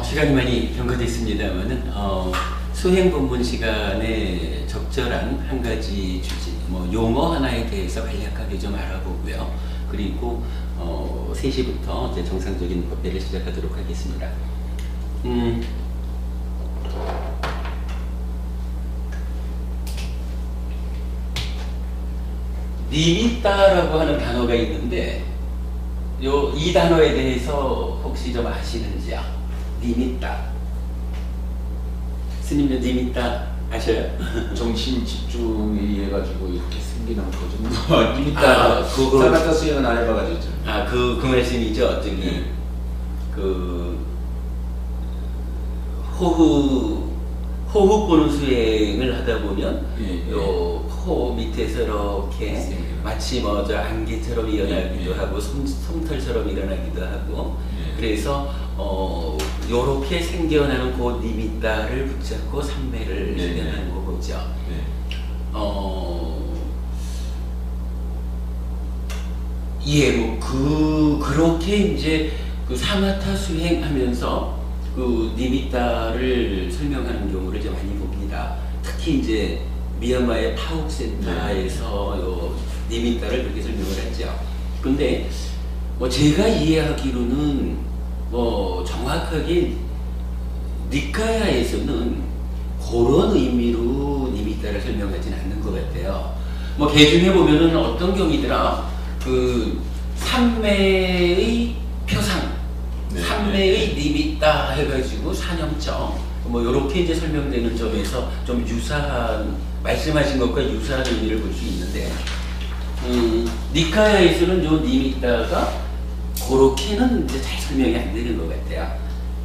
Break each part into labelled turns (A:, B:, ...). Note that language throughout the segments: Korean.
A: 시간이 많이 경과됐습니다만은 수행 본문 시간에 적절한 한 가지 주제, 용어 하나에 대해서 간략하게 좀 알아보고요. 그리고 3시부터 이제 정상적인 법회를 시작하도록 하겠습니다. 니미따라고 하는 단어가 있는데 이 단어에 대해서 혹시 좀 아시는지요? 니미따. 스님들 니미따 아셔요?
B: 정신 집중에 의해 가지고 이렇게 생기는 거죠. 니미따 사가타 수행은 안 해봐가지고.
A: 그 말씀이죠. 저기 호흡 보는 수행을 하다 보면 코 밑에서 이렇게 마치 저 안개처럼 일어나기도 하고 솜털처럼 일어나기도 하고 그래서 요렇게 생겨나는 그 니미따를 붙잡고 삼매를 수행하는 거죠. 그렇게 이제 그 사마타 수행하면서 그 니미따를 설명하는 경우를 이제 많이 봅니다. 특히 이제 미얀마의 타옥 센터에서 니미따를 그렇게 설명을 했죠. 근데 제가 이해하기로는 정확하게 니카야에서는 그런 의미로 니미따를 설명하지는 않는 것 같아요. 개중에 보면은 어떤 경이더라 그 삼매의 표상, 삼매의 니미따 해가지고 사념점 요렇게 이제 설명되는 점에서 좀 유사한 말씀하신 것과 유사한 의미를 볼 수 있는데 니카야에서는 요 니미따가 그렇게는 이제 잘 설명이 안 되는 것 같아요.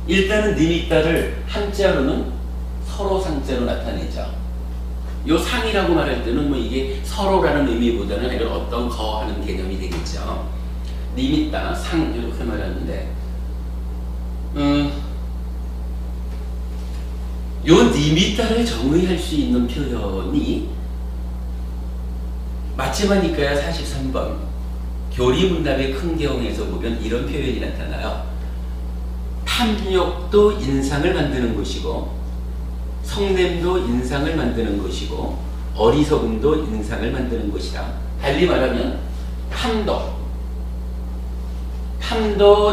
A: 일단은 니미따를 한자로는 서로 상자로 나타내죠. 요 상이라고 말할 때는 이게 서로라는 의미보다는 이런 어떤 거하는 개념이 되겠죠. 니미따, 상 이렇게 말하는데 요 니미따를 정의할 수 있는 표현이 마치마 니카야 43번 교리문답의 큰 경에서 보면 이런 표현이 나타나요. 탐욕도 인상을 만드는 것이고 성냄도 인상을 만드는 것이고 어리석음도 인상을 만드는 것이다. 달리 말하면 탐도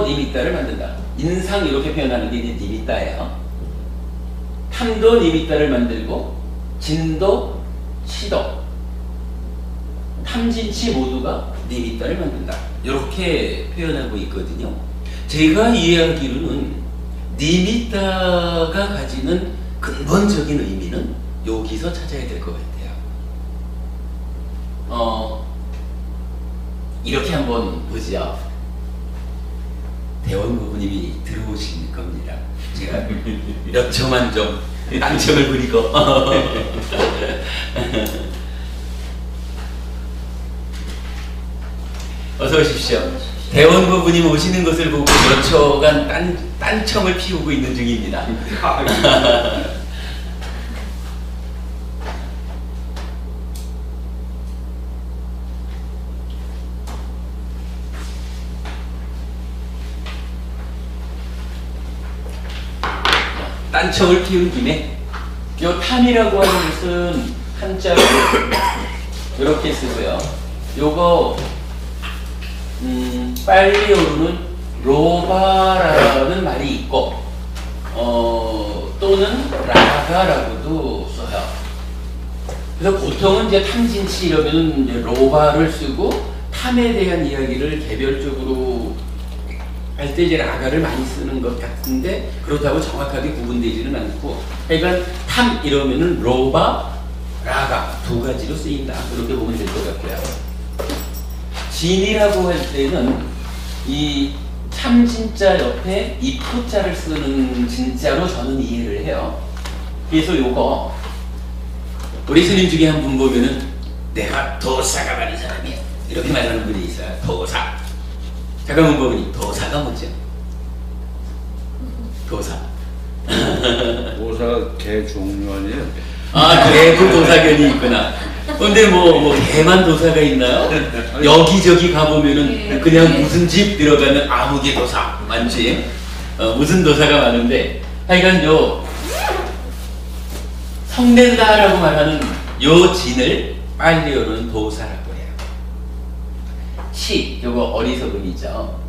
A: 니미따를 만든다. 인상 이렇게 표현하는 게 니미따예요. 탐도 니미따를 만들고 진도, 치도, 탐진치 모두가 니미따를 만든다. 이렇게 표현하고 있거든요. 제가 이해하기로는 니미따가 가지는 근본적인 의미는 여기서 찾아야 될 것 같아요. 이렇게 한번 보죠. 대원고부님이 들어오실 겁니다. 제가 몇 초만 좀 낭청을 부리고 어서 오십시오. 대원고부님 오시는 것을 보고 몇 초간 딴청을 피우고 있는 중입니다. 딴청을 피운 김에 요 탐이라고 하는 것은 한자로 이렇게 쓰고요. 요거 빨리 오르는 로바라는 말이 있고 또는 라가라고도 써요. 그래서 보통은 이제 탐진치 이러면 이제 로바를 쓰고 탐에 대한 이야기를 개별적으로 할 때 이제 라가를 많이 쓰는 것 같은데 그렇다고 정확하게 구분되지는 않고 그러니까 탐 이러면은 로바, 라가 두 가지로 쓰인다. 그렇게 보면 될 것 같고요. 진이라고 할 때는 이 참진자 옆에 이 포자를 쓰는 진짜로 저는 이해를 해요. 그래서 요거 우리 스님 중에 한 분 보면은 내가 도사가 많은 사람이야 이렇게 말하는 분이 있어요. 도사. 잠깐만 보니 도사가 뭐죠? 도사.
B: 도사가 개 종류 아니에요?
A: 그래, 그 도사견이 있구나. 근데 개만 도사가 있나요? 여기저기 가보면은 그냥 무슨 집 들어가면 아무개 도사 많지? 무슨 도사가 많은데 하여간 요 성낸다라고 말하는 요 진을 빨리 오는 도사라고 해요. 치, 요거 어리석음이죠.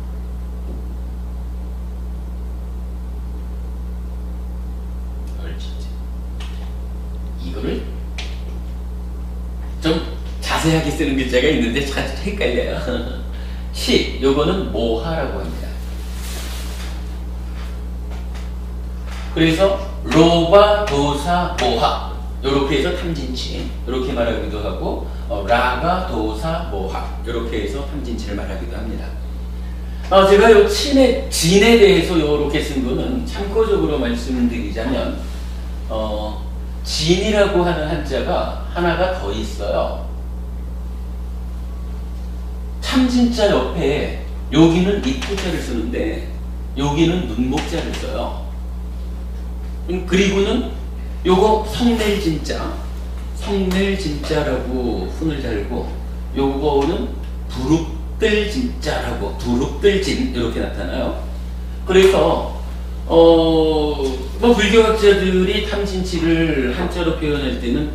A: 이거를 좀 자세하게 쓰는 글자가 있는데 자주 헷갈려요. 시, 요거는 모하라고 합니다. 그래서 로바, 도사, 모하 요렇게 해서 탐진치 이렇게 말하기도 하고 라가, 도사, 모하 이렇게 해서 탐진치를 말하기도 합니다. 제가 요 진에 대해서 요렇게 쓴 거는 참고적으로 말씀드리자면 진이라고 하는 한자가 하나가 더 있어요. 참진자 옆에 여기는 입구자를 쓰는데 여기는 눈목자를 써요. 그리고는 요거 성낼진자, 성낼진자라고 훈을 달고 요거는 부룩들진자라고 부룩들진 이렇게 나타나요. 그래서 뭐 불교학자들이 탐진치를 한자로 표현할 때는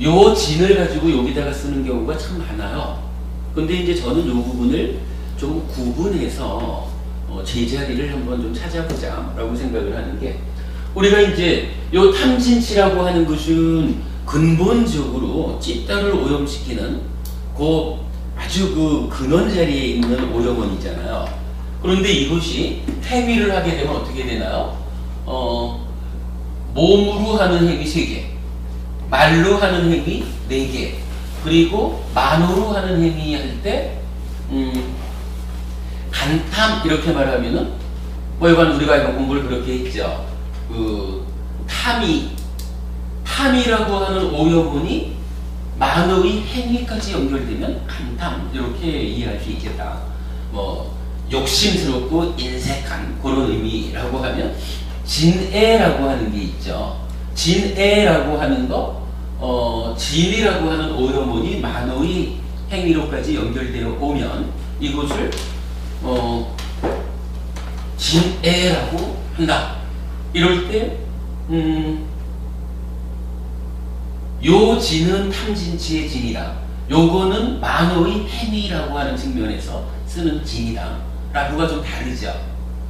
A: 요 진을 가지고 여기다가 쓰는 경우가 참 많아요. 근데 이제 저는 요 부분을 좀 구분해서 제자리를 한번 좀 찾아보자 라고 생각을 하는 게, 우리가 이제 요 탐진치라고 하는 것은 근본적으로 집단을 오염시키는 아주 그 근원 자리에 있는 오염원이잖아요. 그런데 이것이 행위를 하게 되면 어떻게 되나요? 몸으로 하는 행위 3개, 말로 하는 행위 4개, 그리고 만으로 하는 행위 할 때 간탐 이렇게 말하면은 뭐 이건 우리가 이거 공부를 그렇게 했죠. 그 탐이라고 하는 오염원이 만의 행위까지 연결되면 간탐 이렇게 이해할 수 있겠다. 뭐 욕심스럽고 인색한 그런 의미라고 하면 진애라고 하는 게 있죠. 진애라고 하는 거, 진이라고 하는 오염원이 만의 행위로까지 연결되어 오면 이것을 진애라고 한다. 이럴 때 요 진은 탐진치의 진이다. 요거는 만의 행위라고 하는 측면에서 쓰는 진이다. 라고가 좀 다르죠.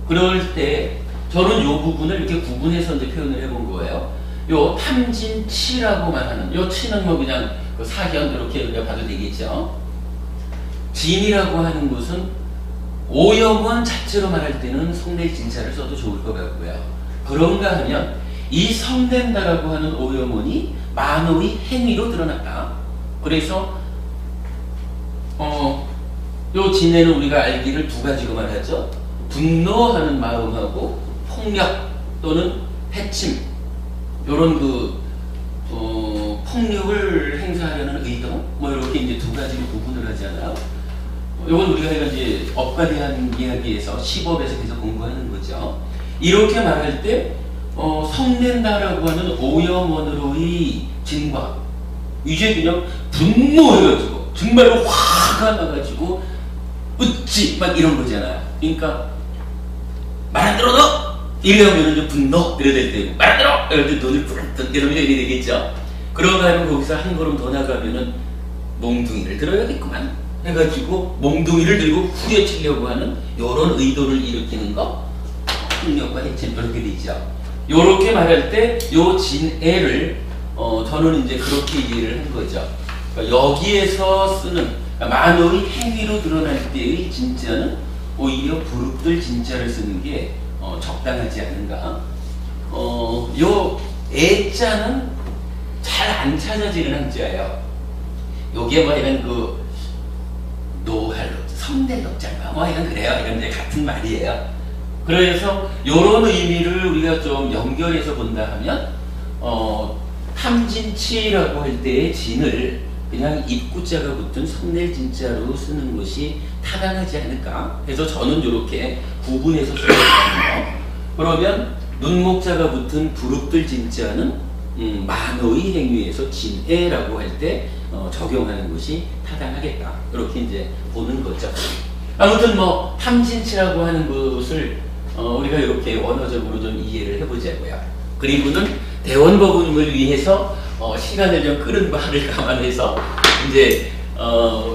A: 그럴 때 저는 요 부분을 이렇게 구분해서 이제 표현을 해본 거예요. 요 탐진치라고 말하는 요 치는 뭐 그냥 그 사견 이렇게 우리가 봐도 되겠죠. 진이라고 하는 것은 오염원 자체로 말할 때는 성낼진자를 써도 좋을 것 같고요. 그런가 하면 이 성낸다라고 하는 오염원이 만의 행위로 드러났다. 그래서 요 진에는 우리가 알기를 2가지로 말하죠. 분노하는 마음하고 폭력 또는 해침, 요런 폭력을 행사하려는 의도, 뭐 이렇게 이제 2가지로 구분을 하잖아요. 요건 우리가 이제 업과 대한 이야기에서 시법에서 계속 공부하는 거죠. 이렇게 말할 때 성낸다라고 하는 오염원으로의 진과 이제 그냥 분노해가지고 정말로 화가 나가지고 으찌 막 이런 거잖아요. 그러니까 말 안 들어 너! 이러면 이제 분노 이래야 될 때고, 말 안 들어! 이럴 때 눈을 부릅뜨 이러면 이래 되겠죠. 그러고 하면 거기서 한 걸음 더 나가면은 몽둥이를 들어야겠구만 해가지고 몽둥이를 들고 후려치려고 하는 요런 의도를 일으키는 거, 폭력과 해침 이렇게 되죠. 요렇게 말할 때 요 진애를 저는 이제 그렇게 이해를 한 거죠. 그러니까 여기에서 쓰는 만의 행위로 드러날 때의 진자는 오히려 부릅들 진자를 쓰는 게 적당하지 않은가. 요 애자는 잘 안 찾아지는 한자예요. 요게 뭐 이런 노할 성낼 녹자인가 뭐 이런 그래요. 이런 이제 같은 말이에요. 그래서 요런 의미를 우리가 좀 연결해서 본다 하면 탐진치라고 할 때의 진을 그냥 입구자가 붙은 성낼진자로 쓰는 것이 타당하지 않을까. 그래서 저는 이렇게 구분해서 쓰는 거예요. 그러면 눈목자가 붙은 부릅들 진자는 만의 행위에서 진애라고 할 때 적용하는 것이 타당하겠다. 이렇게 이제 보는 거죠. 아무튼 뭐 탐진치라고 하는 것을 우리가 이렇게 원어적으로 좀 이해를 해보자고요. 그리고는 대원법원을 위해서 시간을 좀 끄는 바를 감안해서 이제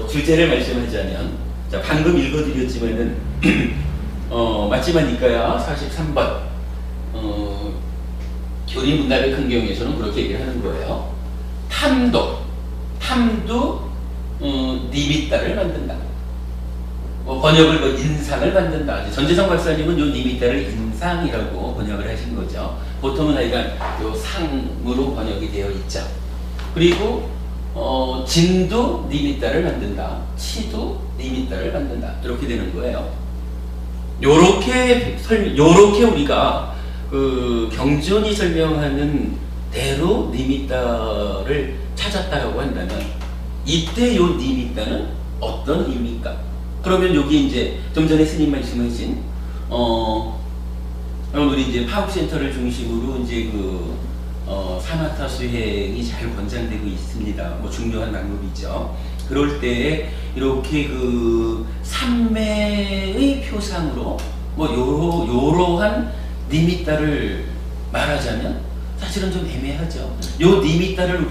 A: 주제를 말씀하자면, 자, 방금 읽어드렸지만은 맞지만니까야 43번 교리문답의 큰 경우에서는 그렇게 얘기를 하는 거예요. 탐도 니미따를 만든다. 번역을 인상을 만든다. 전재성 박사님은 요 니미따를 인상이라고 번역을 하신 거죠. 보통은 하여간 요 상으로 번역이 되어 있죠. 그리고 진도 니미따를 만든다. 치도 니미따를 만든다. 이렇게 되는 거예요. 요렇게 우리가 그 경전이 설명하는 대로 니미따를 찾았다라고 한다면, 이때 요 니미따는 어떤 의미입니까? 그러면 여기 이제 좀 전에 스님 말씀하신 우리 이제 파업센터를 중심으로 이제 그 사마타 수행이 잘 권장되고 있습니다. 뭐 중요한 방법이죠. 그럴 때 이렇게 그 삼매의 표상으로 뭐 요러한 니미따를 말하자면 사실은 좀 애매하죠. 요 니미따를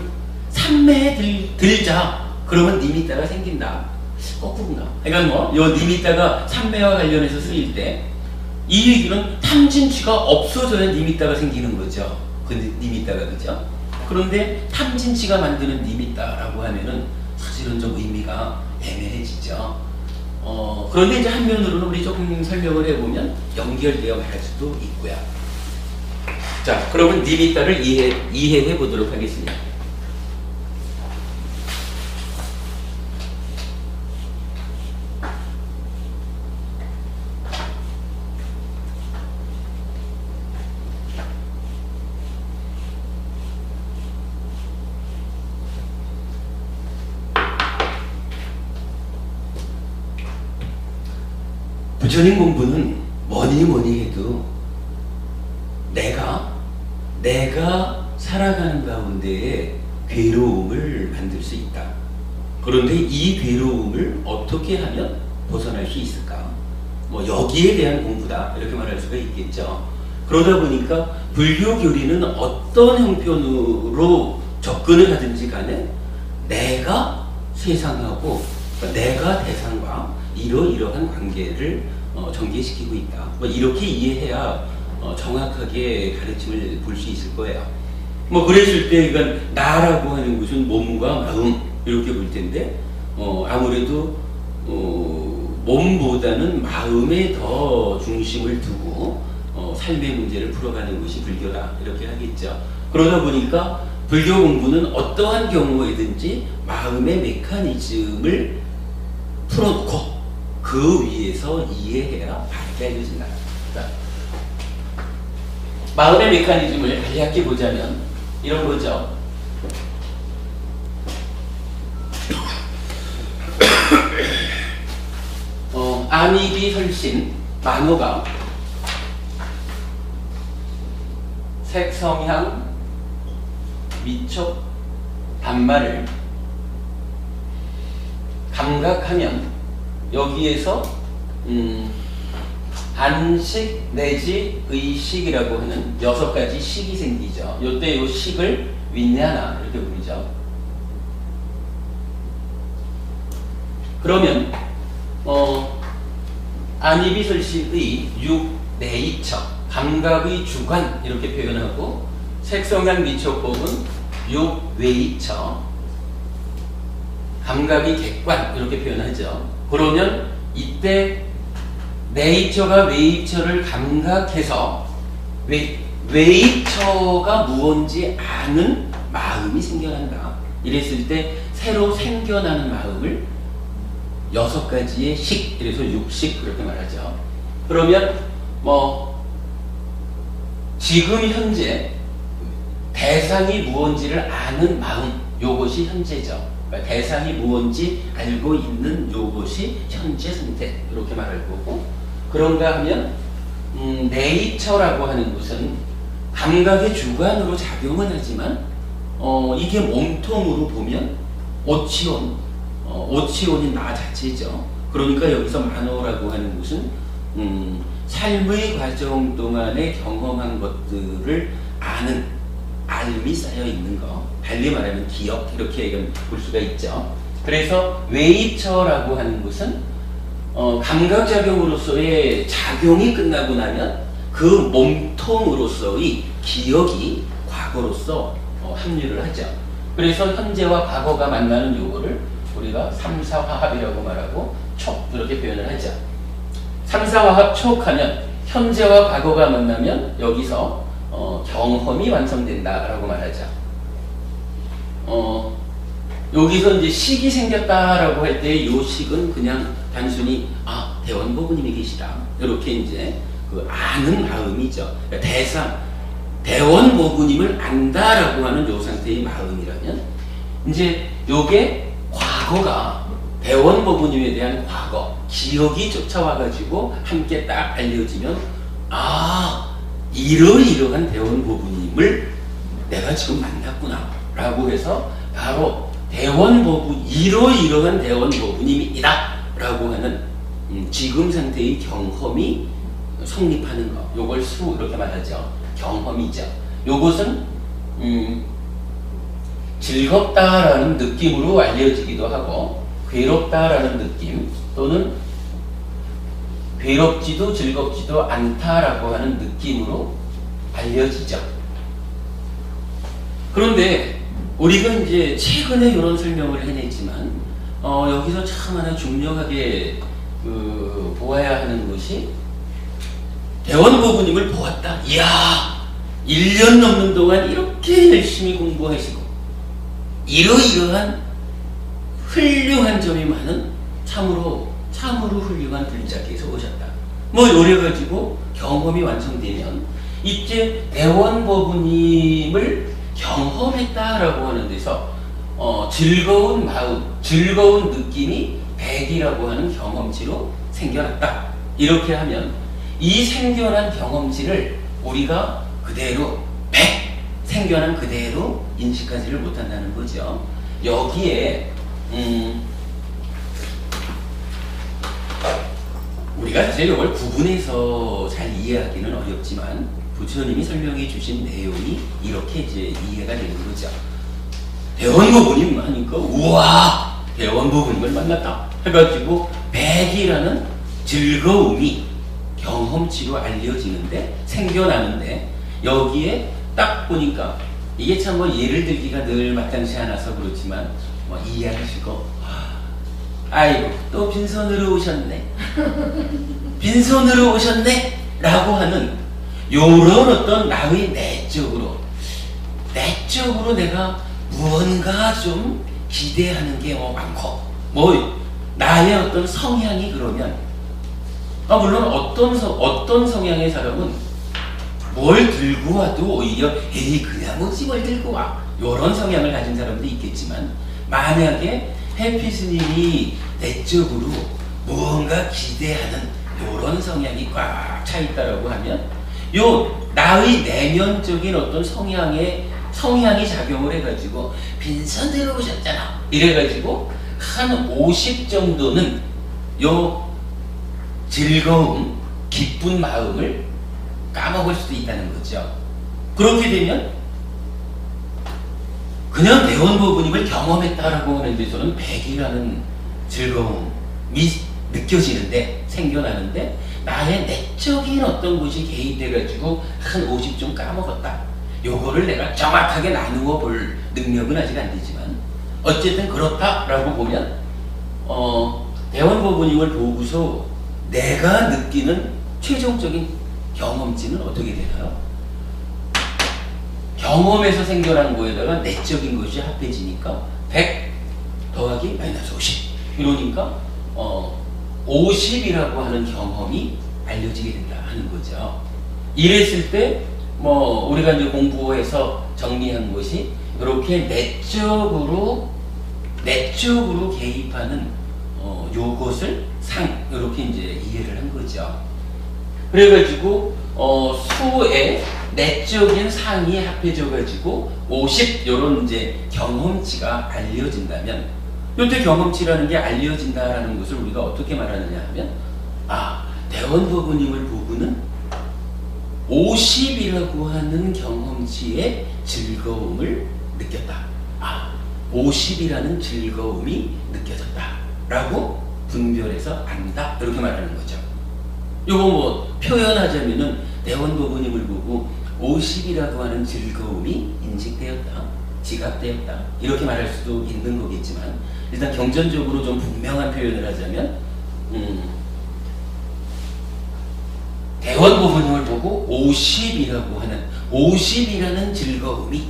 A: 삼매에 들자, 그러면 니미따가 생긴다. 거꾸로나. 그러니까 뭐 요 니미따가 삼매와 관련해서 쓰일 때 이 얘기는 탐진치가 없어져야 니미따가 생기는 거죠. 그 니미따가, 그죠? 그런데 탐진치가 만드는 니미따라고 하면은 사실은 좀 의미가 애매해지죠. 그런데 이제 한면으로는 우리 조금 설명을 해보면 연결되어 갈 수도 있고요. 자, 그러면 니미따를 이해해 보도록 하겠습니다. 부처님 공부는 뭐니 해도 내가 살아가는 가운데에 괴로움을 만들 수 있다. 그런데 이 괴로움을 어떻게 하면 벗어날 수 있을까? 뭐 여기에 대한 공부다, 이렇게 말할 수가 있겠죠. 그러다 보니까 불교 교리는 어떤 형편으로 접근을 하든지 간에 내가 세상하고 내가 대상과 이러이러한 관계를 전개시키고 있다. 뭐 이렇게 이해해야 정확하게 가르침을 볼 수 있을 거예요. 뭐 그랬을 때 그러니까 나라고 하는 것은 몸과 마음 이렇게 볼 텐데 아무래도 몸보다는 마음에 더 중심을 두고 삶의 문제를 풀어가는 것이 불교다, 이렇게 하겠죠. 그러다 보니까 불교 공부는 어떠한 경우에든지 마음의 메커니즘을 풀어놓고 그 위에서 이해해야 바르게 알려진다. 마음의 메커니즘을 간략히 보자면 이런 거죠. 안익이 설신 만호가 색성향 미촉 단말을 감각하면 여기에서 안식 내지 의식이라고 하는 6가지 식이 생기죠. 요때 요 식을 윈냐나 이렇게 부르죠. 그러면 안이비설식의 6네이처 감각의 주관 이렇게 표현하고, 색성향 미촉법은 6웨이처 감각의 객관 이렇게 표현하죠. 그러면 이때 네이처가 웨이처를 감각해서 웨이처가 무언지 아는 마음이 생겨난다. 이랬을 때 새로 생겨나는 마음을 6가지의 식, 그래서 6식 그렇게 말하죠. 그러면 뭐 지금 현재 대상이 무언지를 아는 마음, 요것이 현재죠. 그러니까 대상이 무언지 알고 있는 요것이 현재 상태, 이렇게 말할 거고, 그런가 하면 네이처라고 하는 것은 감각의 주관으로 작용은 하지만 이게 몸통으로 보면 오치온인 나 자체죠. 그러니까 여기서 만호라고 하는 것은 삶의 과정 동안에 경험한 것들을 아는 알미 쌓여 있는 거, 달리 말하면 기억, 이렇게 볼 수가 있죠. 그래서 웨이처라고 하는 것은 감각작용으로서의 작용이 끝나고 나면 그 몸통으로서의 기억이 과거로서 합류를 하죠. 그래서 현재와 과거가 만나는 요거를 우리가 3사화합이라고 말하고 촉 이렇게 표현을 하죠. 3사화합 촉하면 현재와 과거가 만나면 여기서 경험이 완성된다라고 말하죠. 여기서 이제 식이 생겼다라고 할 때 이 식은 그냥 단순히 대원보부님이 계시다 이렇게 이제 그 아는 마음이죠. 대상 대원보부님을 안다라고 하는 요 상태의 마음이라면 이제 요게 과거가 대원보부님에 대한 과거 기억이 쫓아와가지고 함께 딱 알려지면 이러이러한 대원보부님을 내가 지금 만났구나 라고 해서 바로 이러이러한 대원보부님이다 라고 하는 지금 상태의 경험이 성립하는 것, 요걸 수 이렇게 말하죠. 경험이죠. 요것은 즐겁다라는 느낌으로 알려지기도 하고 괴롭다라는 느낌 또는 괴롭지도 즐겁지도 않다라고 하는 느낌으로 알려지죠. 그런데 우리가 이제 최근에 이런 설명을 해냈지만 여기서 참 하나 중요하게 보아야 하는 것이 대원보부님을 보았다. 이야 1년 넘는 동안 이렇게 열심히 공부하시고 이러이러한 훌륭한 점이 많은 참으로 훌륭한 불자께서 오셨다. 이래가지고 경험이 완성되면 이제 대원보부님을 경험했다라고 하는 데서 즐거운 마음, 즐거운 느낌이 100이라고 하는 경험치로 생겨났다. 이렇게 하면 이 생겨난 경험치를 우리가 그대로 100 생겨난 그대로 인식하지를 못한다는 거죠. 여기에 우리가 사실 이걸 구분해서 잘 이해하기는 어렵지만 부처님이 설명해 주신 내용이 이렇게 이제 이해가 되는 거죠. 대원보부님 하니까 우와 대원보부님을 만났다 해가지고 100이라는 즐거움이 경험치로 알려지는데 생겨나는데 여기에 딱 보니까 이게 참 예를 들기가 늘 마땅치 않아서 그렇지만 이해하시고 아이고 또 빈손으로 오셨네 빈손으로 오셨네 라고 하는 요런 어떤 나의 내적으로 내가 무언가 좀 기대하는 게 많고 나의 어떤 성향이 그러면 물론 어떤 성향의 사람은 뭘 들고 와도 오히려 그냥 오지 뭘 들고 와 요런 성향을 가진 사람도 있겠지만 만약에 해피 스님이 내적으로 무언가 기대하는 요런 성향이 꽉 차 있다라고 하면 나의 내면적인 어떤 성향이 작용을 해가지고 빈손으로 오셨잖아 이래가지고 한 50 정도는 요 즐거움, 기쁜 마음을 까먹을 수도 있다는 거죠. 그렇게 되면 그냥 대원보부님을 경험했다라고 하는 데서는 100이라는 즐거움이 느껴지는데 생겨나는데 나의 내적인 어떤 것이 개입돼가지고 한 50 좀 까먹었다. 요거를 내가 정확하게 나누어 볼 능력은 아직 안 되지만 어쨌든 그렇다라고 보면 대원보부님을 보고서 내가 느끼는 최종적인 경험치는 어떻게 되나요? 경험에서 생겨난 거에다가 내적인 것이 합해지니까 100 더하기 마이너스 50 이러니까 50이라고 하는 경험이 알려지게 된다 하는 거죠. 이랬을 때 우리가 이제 공부해서 정리한 것이 이렇게 내적으로 개입하는 요것을 이렇게 이제 이해를 한 거죠. 그래가지고 수의 내적인 상이 합해져 가지고 50 요런 이제 경험치가 알려진다면 요때 경험치라는 게 알려진다라는 것을 우리가 어떻게 말하느냐 하면, 대원부부님을 보고는 50이라고 하는 경험치의 즐거움을 느꼈다. 50이라는 즐거움이 느껴졌다라고 분별해서 안다. 이렇게 말하는 거죠. 요거 뭐 표현하자면은 대원부부님을 보고 50이라고 하는 즐거움이 인식되었다, 지각되었다, 이렇게 말할 수도 있는 거겠지만, 일단 경전적으로 좀 분명한 표현을 하자면, 대원부부님을 보고 50이라는 즐거움이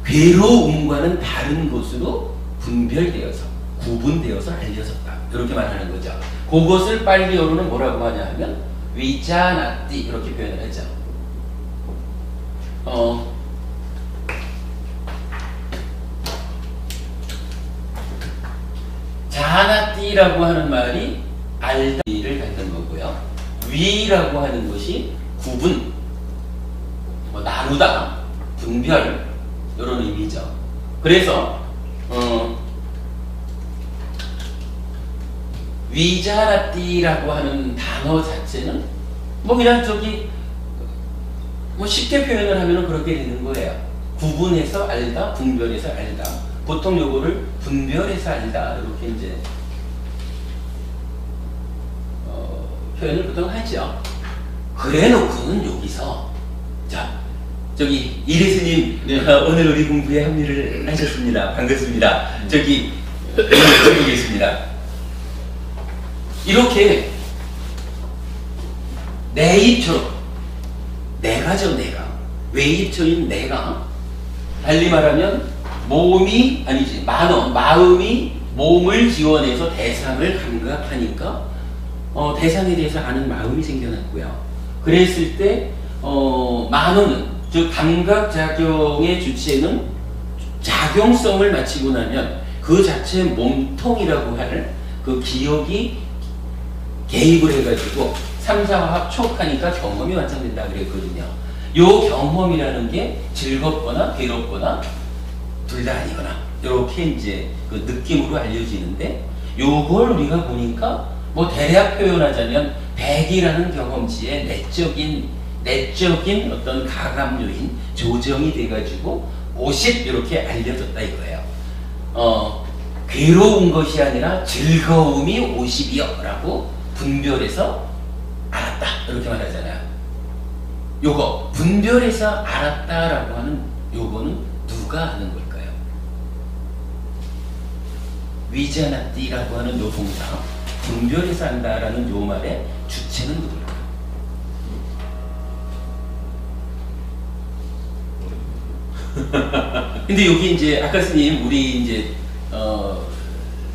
A: 괴로움과는 다른 것으로 분별되어서, 구분되어서 알려졌다, 이렇게 말하는 거죠. 그것을 빨리어로는 뭐라고 하냐 하면 위자나띠, 이렇게 표현을 하죠. 자나띠라고 하는 말이 알다를 갖는 거고요. 위라고 하는 것이 구분, 나누다, 분별, 이런 의미죠. 그래서 위자나띠라고 하는 단어 자체는 그냥 쉽게 표현을 하면 그렇게 되는 거예요. 구분해서 알다, 분별해서 알다. 보통 요거를 분별해서 알다, 이렇게 이제 표현을 보통 하죠. 그래 놓고는 여기서, 이례스님,
B: 네.
A: 오늘 우리 공부에 합류를 하셨습니다. 반갑습니다. 드리겠습니다. 이렇게 내 입처럼, 내가죠, 내가. 외입처인 내가, 달리 말하면 마음이 몸을 지원해서 대상을 감각하니까 대상에 대해서 아는 마음이 생겨났고요. 그랬을 때 만호는, 즉 감각작용의 주체는 작용성을 마치고 나면 그 자체 몸통이라고 할 그 기억이 개입을 해가지고 3, 4와 합촉하니까 경험이 완성된다 그랬거든요. 요 경험이라는 게 즐겁거나 괴롭거나 둘 다 아니거나, 이렇게 이제 그 느낌으로 알려지는데, 요걸 우리가 보니까 대략 표현하자면 100이라는 경험치의 내적인 어떤 가감 요인, 조정이 돼가지고 50 이렇게 알려졌다 이거예요. 괴로운 것이 아니라 즐거움이 50이요 라고 분별해서 알았다, 이렇게 말하잖아요. 요거 분별해서 알았다라고 하는 요거는 누가 하는 걸까요? 위자나띠라고 하는 요 동사, 분별해서 안다라는 요 말의 주체는 누굴까요? 근데 여기 이제 아까 스님, 우리 이제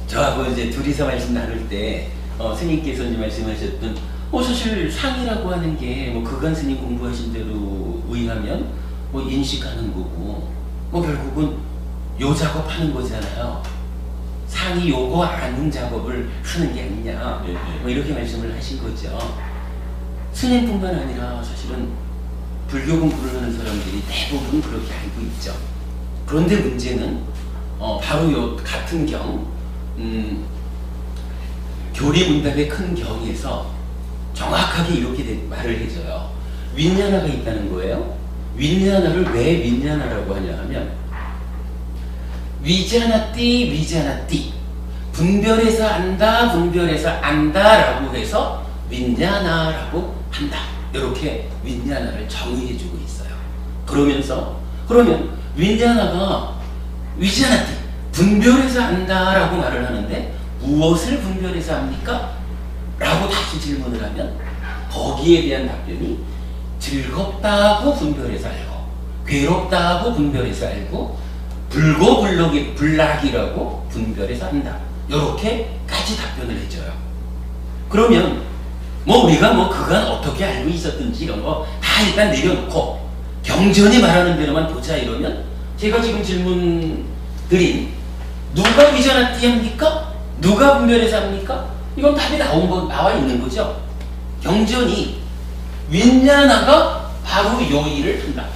A: 저하고 이제 둘이서 말씀 나눌 때 스님께서 이제 말씀하셨던 사실 상이라고 하는 게 그간 스님 공부하신 대로 의하면 인식하는 거고 결국은 요 작업하는 거잖아요. 상이 요거 아는 작업을 하는 게 아니냐, 이렇게 말씀을 하신 거죠. 스님뿐만 아니라 사실은 불교 공부를 하는 사람들이 대부분 그렇게 알고 있죠. 그런데 문제는 바로 요 같은 경, 교리문답의 큰 경에서 정확하게 이렇게 말을 해줘요. 윈야나가 있다는 거예요. 윈야나를 왜 윈야나라고 하냐 하면, 위자나띠, 분별해서 안다라고 해서 윈야나라고 한다, 이렇게 윈야나를 정의해주고 있어요. 그러면 윈야나가 위자나띠, 분별해서 안다라고 말을 하는데 무엇을 분별해서 합니까? 라고 다시 질문을 하면 거기에 대한 답변이 즐겁다고 분별해서 알고, 괴롭다고 분별해서 알고, 불락이라고 분별해서 한다, 이렇게까지 답변을 해줘요. 그러면 우리가 그간 어떻게 알고 있었든지 이런 거 다 일단 내려놓고 경전이 말하는 대로만 보자 이러면, 제가 지금 질문 드린 누가 위자나띠 합니까? 누가 분별해서 합니까? 이건 답이 나와 있는 거죠. 경전이 윈야나가 바로 요 일을 한다,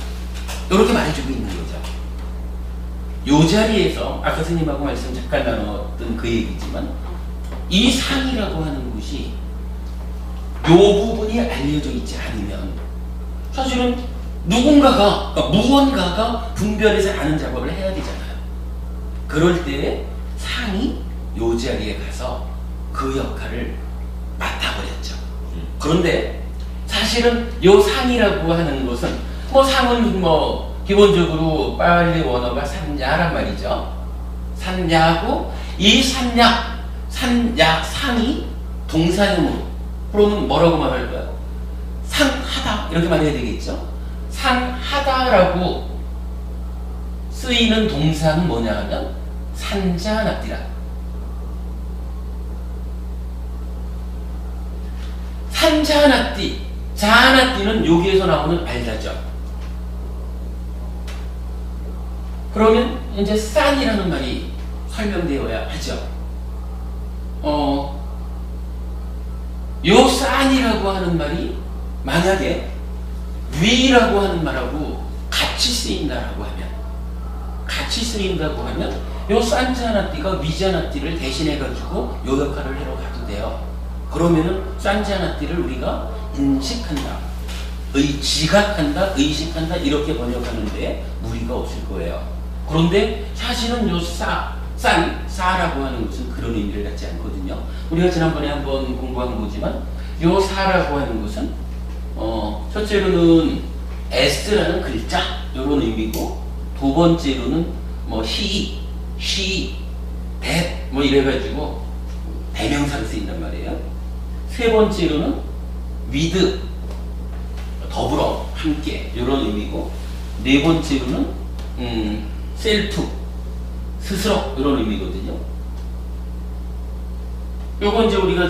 A: 이렇게 말해주고 있는 거죠. 요 자리에서 아까 스님하고 말씀 잠깐 나눴던 그 얘기지만 이 상이라고 하는 것이 요 부분이 알려져 있지 않으면 사실은 누군가가 그러니까 무언가가 분별해서 아는 작업을 해야 되잖아요. 그럴 때 상이 요 자리에 가서 그 역할을 맡아버렸죠. 그런데 사실은 요 상이라고 하는 것은 뭐 상은 뭐 기본적으로 빨리 원어가 산야란 말이죠. 산야고 이 상이 동사형으로 그러면 뭐라고 말할까요? 상하다 이렇게 말해야 되겠죠. 상하다라고 쓰이는 동사는 뭐냐 하면 산자납디라. 산자납디, 자납디는 여기에서 나오는 알다죠. 그러면 이제 싼이라는 말이 설명되어야 하죠. 요 싼이라고 하는 말이 만약에 위라고 하는 말하고 같이 쓰인다고 하면 요 싼자나띠가 위자나띠를 대신해가지고 요 역할을 하러 가도 돼요. 그러면은 싼자나띠를 우리가 인식한다, 지각한다, 의식한다 이렇게 번역하는데 무리가 없을 거예요. 그런데 사실은 요 사라고 하는 것은 그런 의미를 갖지 않거든요. 우리가 지난번에 한번 공부한 거지만 요 사라고 하는 것은 첫째로는 s라는 글자 요런 의미고 두 번째로는 뭐 he, she, that 뭐 이래가지고 대명사로 쓰인단 말이에요. 세 번째로는 with 더불어 함께 요런 의미고 네 번째로는 self 스스로 이런 의미거든요. 요건 이제 우리가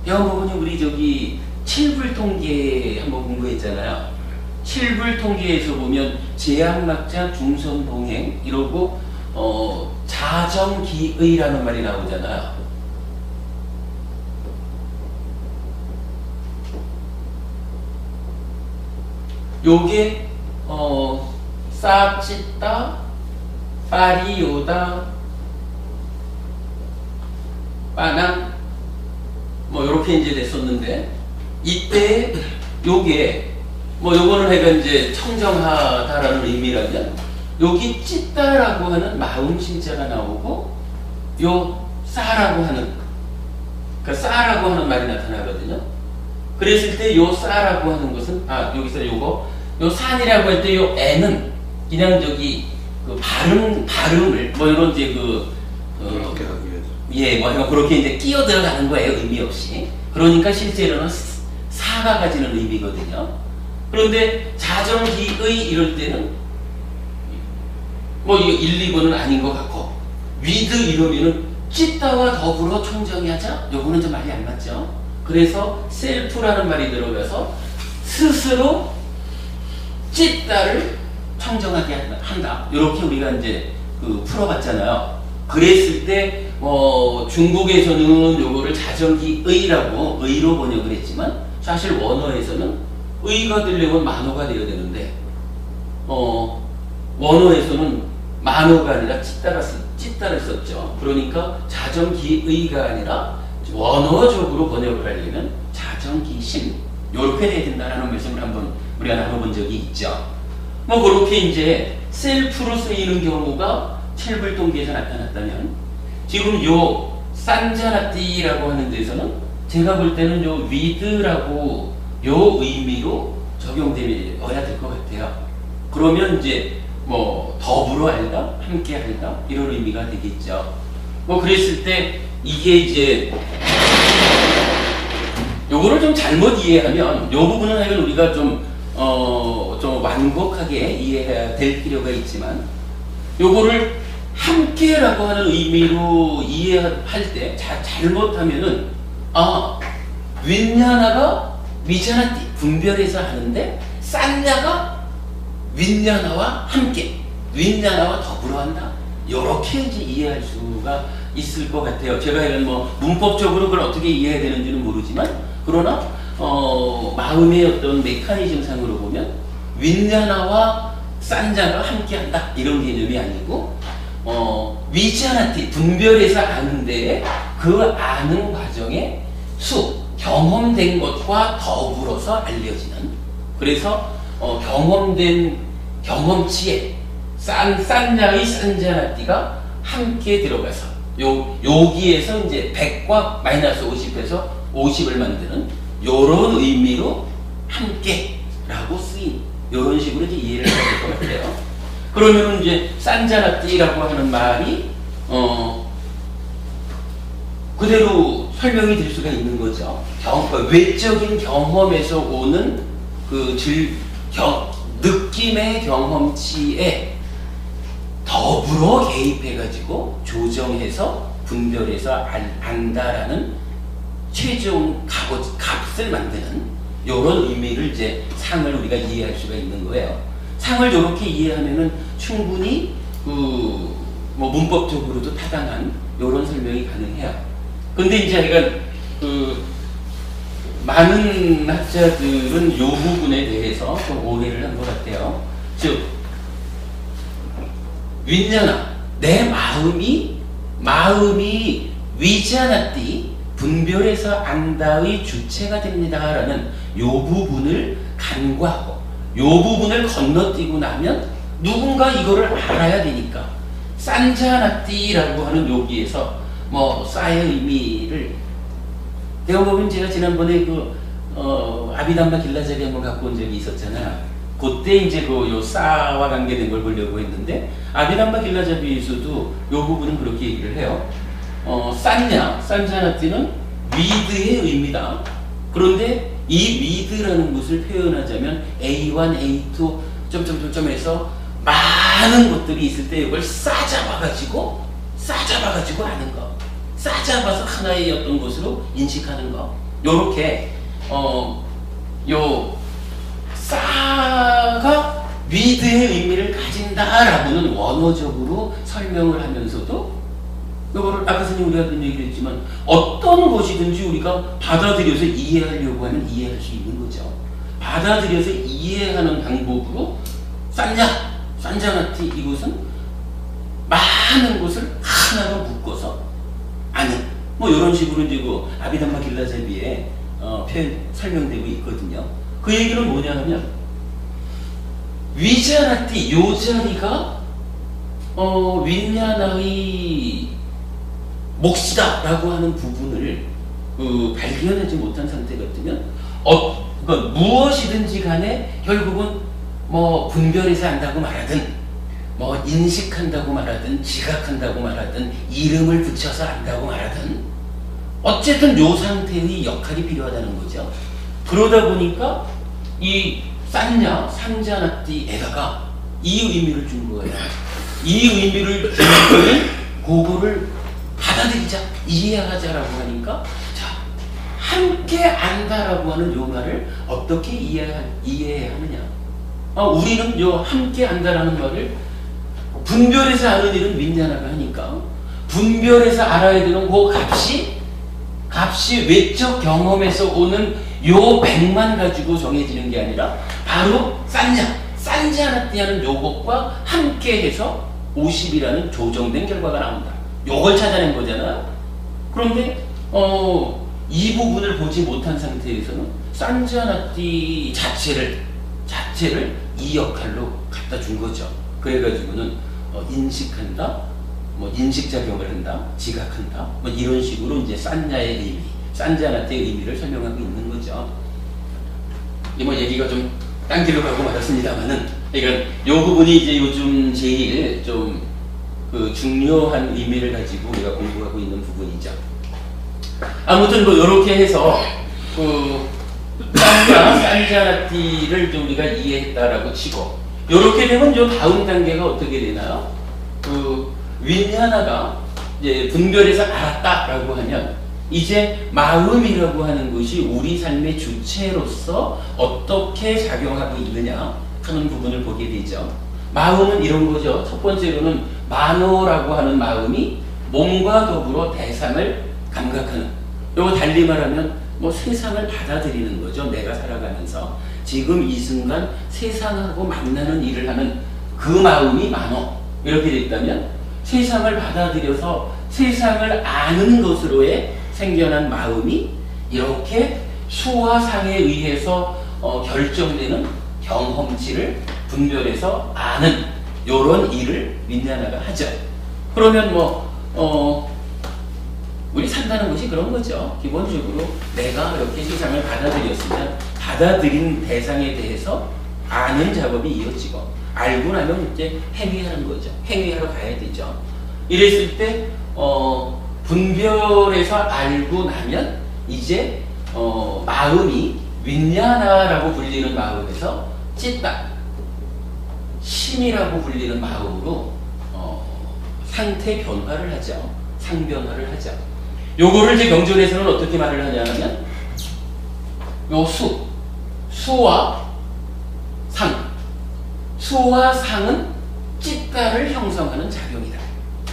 A: 배운 부분이 우리 칠불통계 한번 공부했잖아요. 칠불통계에서 보면 제약막자 중선동행 이러고 자정기의라는 말이 나오잖아요. 요게 싸찢다 파리오다 빠낭 뭐 요렇게 이제 됐었는데 이때 요게 뭐 요거는 해가 이제 청정하다라는 의미라면 여기 찢다라고 하는 마음 진짜가 나오고 요 싸라고 하는 그러니까 싸라고 하는 말이 나타나거든요. 그랬을 때 요 싸라고 하는 것은 여기서 요 산이라고 할 때 요 애는 그냥 그 발음을 뭐 이런 이제
B: 그렇게 하기 위해서
A: 뭐 그렇게 이제 끼어 들어가는 거예요. 의미 없이. 그러니까 실제로는 사가 가지는 의미거든요. 그런데 자정기의 이럴 때는 뭐 이거 1, 2번은 아닌 것 같고 위드 이러면은 찢다와 더불어 총정하자 요거는 좀 말이 안 맞죠. 그래서 셀프라는 말이 들어가서 스스로 찢다를 청정하게 한다. 이렇게 우리가 이제 풀어봤잖아요. 그랬을 때 중국에서는 요거를 자정기의라고 의로 번역을 했지만 사실 원어에서는 의가 되려면 만어가 되어야 되는데 원어에서는 만어가 아니라 찢다를 썼죠. 그러니까 자정기의가 아니라 원어적으로 번역을 하려면 자정기심 요렇게 돼야 된다라는 말씀을 한번 우리가 나눠본 적이 있죠. 뭐 그렇게 이제 셀프로 쓰이는 경우가 칠불동기에서 나타났다면 지금 요 산자나띠라고 하는 데서는 제가 볼 때는 요 with라고 요 의미로 적용되어야 될 것 같아요. 그러면 이제 뭐 더불어 알다, 함께 알다 이런 의미가 되겠죠. 뭐 그랬을 때 이게 이제 요거를 좀 잘못 이해하면 요 부분은 하여간 우리가 좀 완곡하게 이해해야 될 필요가 있지만 요거를 함께라고 하는 의미로 이해할 때 잘못하면은 윈냐나가 위자나띠 분별해서 하는데 싼냐가 윈냐나와 함께 윈냐나와 더불어 한다 요렇게 이제 이해할 수가 있을 것 같아요. 제가 이런 문법적으로 그걸 어떻게 이해해야 되는지는 모르지만 그러나 마음의 어떤 메커니즘 상으로 보면 윈냐나와 싼자가 함께한다 이런 개념이 아니고 위치아나티 분별해서 아는데 그 아는 과정에 경험된 것과 더불어서 알려지는, 그래서 경험된 경험치에 산냐의 산자나띠가 함께 들어가서 여기에서 이제 100과 마이너스 50에서 50을 만드는 요런 의미로 함께라고 쓰인 요런 식으로 이제 이해를 해야 될 것 같아요. 그러면 이제 산자나띠라고 하는 말이 그대로 설명이 될 수가 있는 거죠. 외적인 경험에서 오는 느낌의 경험치에 더불어 개입해가지고 조정해서 분별해서 안다라는 최종 값을 만드는 이런 의미를 이제 상을 우리가 이해할 수가 있는 거예요. 상을 이렇게 이해하면은 충분히 뭐 문법적으로도 타당한 이런 설명이 가능해요. 근데 이제 많은 학자들은 이 부분에 대해서 좀 오해를 한 것 같아요. 즉, 윈냐나, 내 마음이 위지아나띠, 분별해서 안다의 주체가 됩니다라는 이 부분을 간과하고 이 부분을 건너뛰고 나면 누군가 이거를 알아야 되니까 산자나띠라고 하는 여기에서 뭐 싸의 의미를 내가 보면 제가 지난번에 아비담바 길라잡이 한번 갖고 온 적이 있었잖아. 그때 이제 요 싸와 관계된 걸 보려고 했는데 아비담바 길라잡이에서도 요 부분은 그렇게 얘기를 해요. 산자나띠는 위드의 의미다. 그런데 이 위드라는 것을 표현하자면 A1, A2 점점점점해서 많은 것들이 있을 때 이걸 싸잡아가지고 아는 거, 싸잡아서 하나의 어떤 것으로 인식하는 거, 요렇게 요 싸가 위드의 의미를 가진다라고는 원어적으로 설명을 하면서도 이거를 아까 선생님 우리가 그런 얘기를 했지만 어떤 것이든지 우리가 받아들여서 이해하려고 하면 이해할 수 있는 거죠. 받아들여서 이해하는 방법으로 산자나티 이것은 많은 것을 하나로 묶어서 아는 뭐 이런 식으로 이제 아비담바 길라잡이에 설명되고 있거든요. 그 얘기는 뭐냐 하면 위자나티 요 자리가 윈야나의 몫이다 라고 하는 부분을 발견하지 못한 상태 같으면 그러니까 무엇이든지 간에 결국은 뭐 분별해서 안다고 말하든 뭐 인식한다고 말하든 지각한다고 말하든 이름을 붙여서 안다고 말하든 어쨌든 요 상태의 역할이 필요하다는 거죠. 그러다 보니까 이 산자나띠에다가 이 의미를 준 거예요. 이 의미를 주는 그거를 받아들이자, 이해하자라고 하니까 자, 함께 안다라고 하는 요 말을 어떻게 이해해야 하느냐. 우리는 요 함께 안다라는 말을 분별해서 아는 일은 윈냐나가 하니까 분별해서 알아야 되는 그 값이 외적 경험에서 오는 요 100만 가지고 정해지는 게 아니라 바로 산자나띠하는 요것과 함께 해서 50이라는 조정된 결과가 나온다. 요걸 찾아낸 거잖아. 그런데 이 부분을 보지 못한 상태에서는 산자나띠 자체를 이 역할로 갖다 준 거죠. 그래가지고는 인식한다, 뭐 인식작용을 한다, 지각한다, 뭐 이런 식으로 이제 산냐의 의미, 산자나띠의 의미를 설명하고 있는 거죠. 뭐 얘기가 좀 딴 길로 가고 말았습니다만은, 그러니까 요 부분이 이제 요즘 제일 좀 중요한 의미를 가지고 우리가 공부하고 있는 부분이죠. 아무튼 뭐 이렇게 해서 산자나띠를 좀 우리가 이해했다라고 치고, 이렇게 되면 요 다음 단계가 어떻게 되나요? 윈냐나가 이제 분별해서 알았다라고 하면 이제 마음이라고 하는 것이 우리 삶의 주체로서 어떻게 작용하고 있느냐 하는 부분을 보게 되죠. 마음은 이런 거죠. 첫 번째로는 마노라고 하는 마음이 몸과 더불어 대상을 감각하는, 요거 달리 말하면 뭐 세상을 받아들이는 거죠. 내가 살아가면서 지금 이 순간 세상하고 만나는 일을 하는 그 마음이 마노, 이렇게 됐다면 세상을 받아들여서 세상을 아는 것으로의 생겨난 마음이 이렇게 수와 상에 의해서 결정되는 경험치를 분별해서 아는 요런 일을 윈냐나가 하죠. 그러면 우리 산다는 것이 그런 거죠. 기본적으로 내가 이렇게 세상을 받아들였으면 받아들인 대상에 대해서 아는 작업이 이어지고, 알고 나면 이제 행위하는 거죠. 행위하러 가야 되죠. 이랬을 때 분별해서 알고 나면 이제 마음이 윈냐나라고 불리는 마음에서 찌따, 심이라고 불리는 마음으로 상태 변화를 하죠. 상변화를 하죠. 요거를 이제 경전에서는 어떻게 말을 하냐면 요 수와 상, 수와 상은 찌따를 형성하는 작용이다.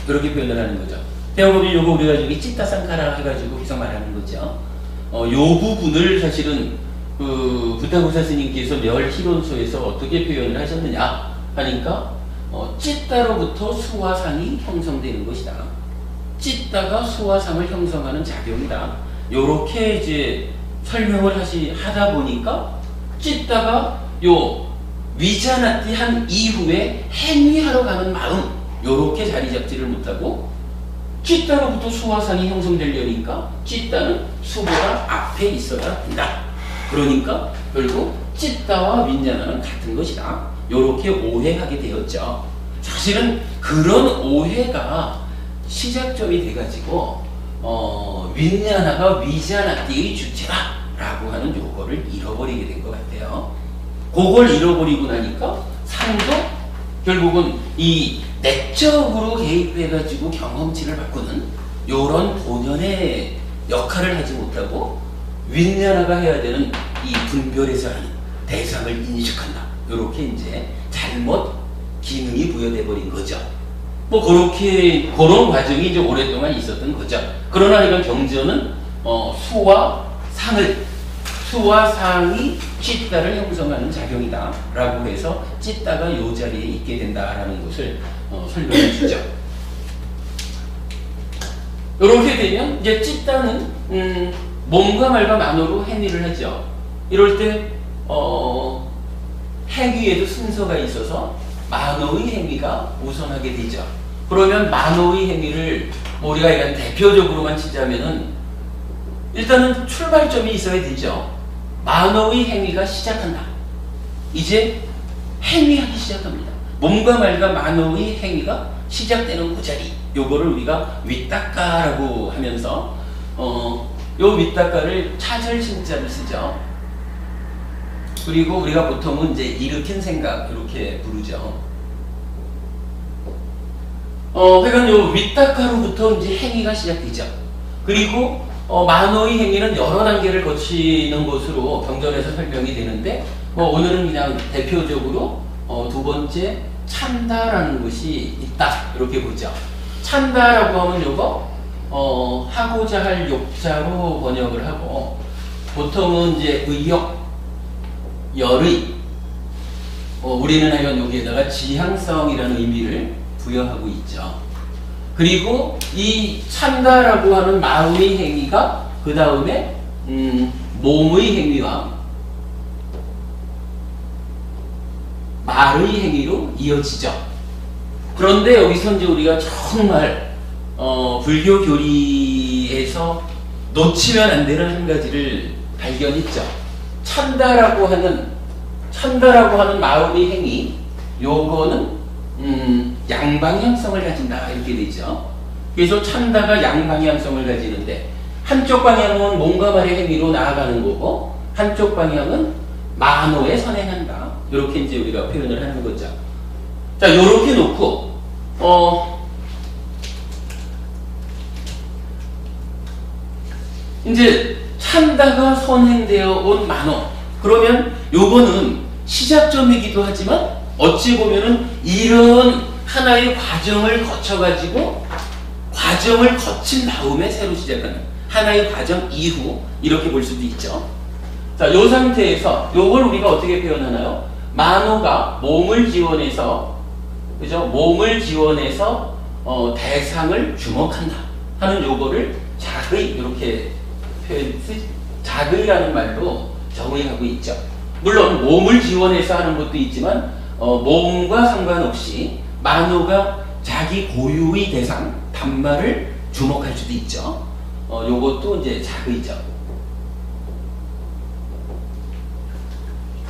A: 그렇게 표현을 하는 거죠. 대어법이 요거 우리가 저기 찌따 상카라 해가지고 계속 말하는 거죠. 요 부분을 사실은 부타고사 스님께서 멸희론소에서 어떻게 표현을 하셨느냐 하니까 찌따로부터 수와 상이 형성되는 것이다. 찌따가 수와 상을 형성하는 작용이다. 요렇게 이제 설명을 하다 보니까 찌따가 요 위자나띠 한 이후에 행위하러 가는 마음, 요렇게 자리 잡지를 못하고 찌따로부터 수와 상이 형성되려니까 찌따는 수보다 앞에 있어야 한다. 그러니까 결국 찌따와 윈냐나는 같은 것이다. 요렇게 오해하게 되었죠. 사실은 그런 오해가 시작점이 돼가지고 윈냐나가 위자나띠의 주체다 라고 하는 요거를 잃어버리게 된 것 같아요. 그걸 잃어버리고 나니까 상도 결국은 이 내적으로 개입해가지고 경험치를 바꾸는 요런 본연의 역할을 하지 못하고 윈냐나가 해야 되는 이 분별해서 하는 대상을 인식한다. 요렇게 이제 잘못 기능이 부여돼 버린 거죠. 그렇게 그런 과정이 이제 오랫동안 있었던 거죠. 그러나 이런 경전은 수와 상이 찌따를 형성하는 작용이다 라고 해서 찌따가 요 자리에 있게 된다라는 것을 설명해 주죠. 이렇게 되면 이제 찌따는 몸과 말과 만호로 행위를 하죠. 이럴 때 행위에도 순서가 있어서 만호의 행위가 우선하게 되죠. 그러면 만호의 행위를 우리가 약간 대표적으로만 치자면은 일단은 출발점이 있어야 되죠. 만호의 행위가 시작한다. 이제 행위하기 시작합니다. 몸과 말과 만호의 행위가 시작되는 그 자리, 요거를 우리가 윗닦아라고 하면서 요 윗닦아를 차절신자를 쓰죠. 그리고 우리가 보통은 이제 일으킨 생각 이렇게 부르죠. 그러니까 요 윗닦아로부터 이제 행위가 시작되죠. 그리고 만호의 행위는 여러 단계를 거치는 것으로 경전에서 설명이 되는데 오늘은 그냥 대표적으로 두 번째 찬다라는 것이 있다 이렇게 보죠. 찬다라고 하면 요거 하고자 할 욕자로 번역을 하고 보통은 이제 의욕, 열의 우리는 하여간 여기에다가 지향성이라는 의미를 부여하고 있죠. 그리고 이 찬다라고 하는 마음의 행위가 그 다음에 몸의 행위와 말의 행위로 이어지죠. 그런데 여기서 이제 우리가 정말 불교 교리에서 놓치면 안 되는 한 가지를 발견했죠. 찬다라고 하는 마음의 행위, 요거는 양방향성을 가진다 이렇게 되죠. 그래서 찬다가 양방향성을 가지는데 한쪽 방향은 몸과 말의 행위로 나아가는 거고 한쪽 방향은 만호에 선행한다. 이렇게 이제 우리가 표현을 하는 거죠. 자, 요렇게 놓고 이제 찬다가 선행되어 온 만호. 그러면 요거는 시작점이기도 하지만 어찌 보면은 이런 하나의 과정을 거쳐가지고 과정을 거친 다음에 새로 시작하는 하나의 과정 이후 이렇게 볼 수도 있죠. 자, 요 상태에서 요걸 우리가 어떻게 표현하나요? 만호가 몸을 지원해서 그죠? 몸을 지원해서 대상을 주목한다 하는 요거를 자의 이렇게 자의라는 말로 정의하고 있죠. 물론 몸을 지원해서 하는 것도 있지만 몸과 상관없이 만호가 자기 고유의 대상 단말을 주목할 수도 있죠. 요것도 이제 자의죠.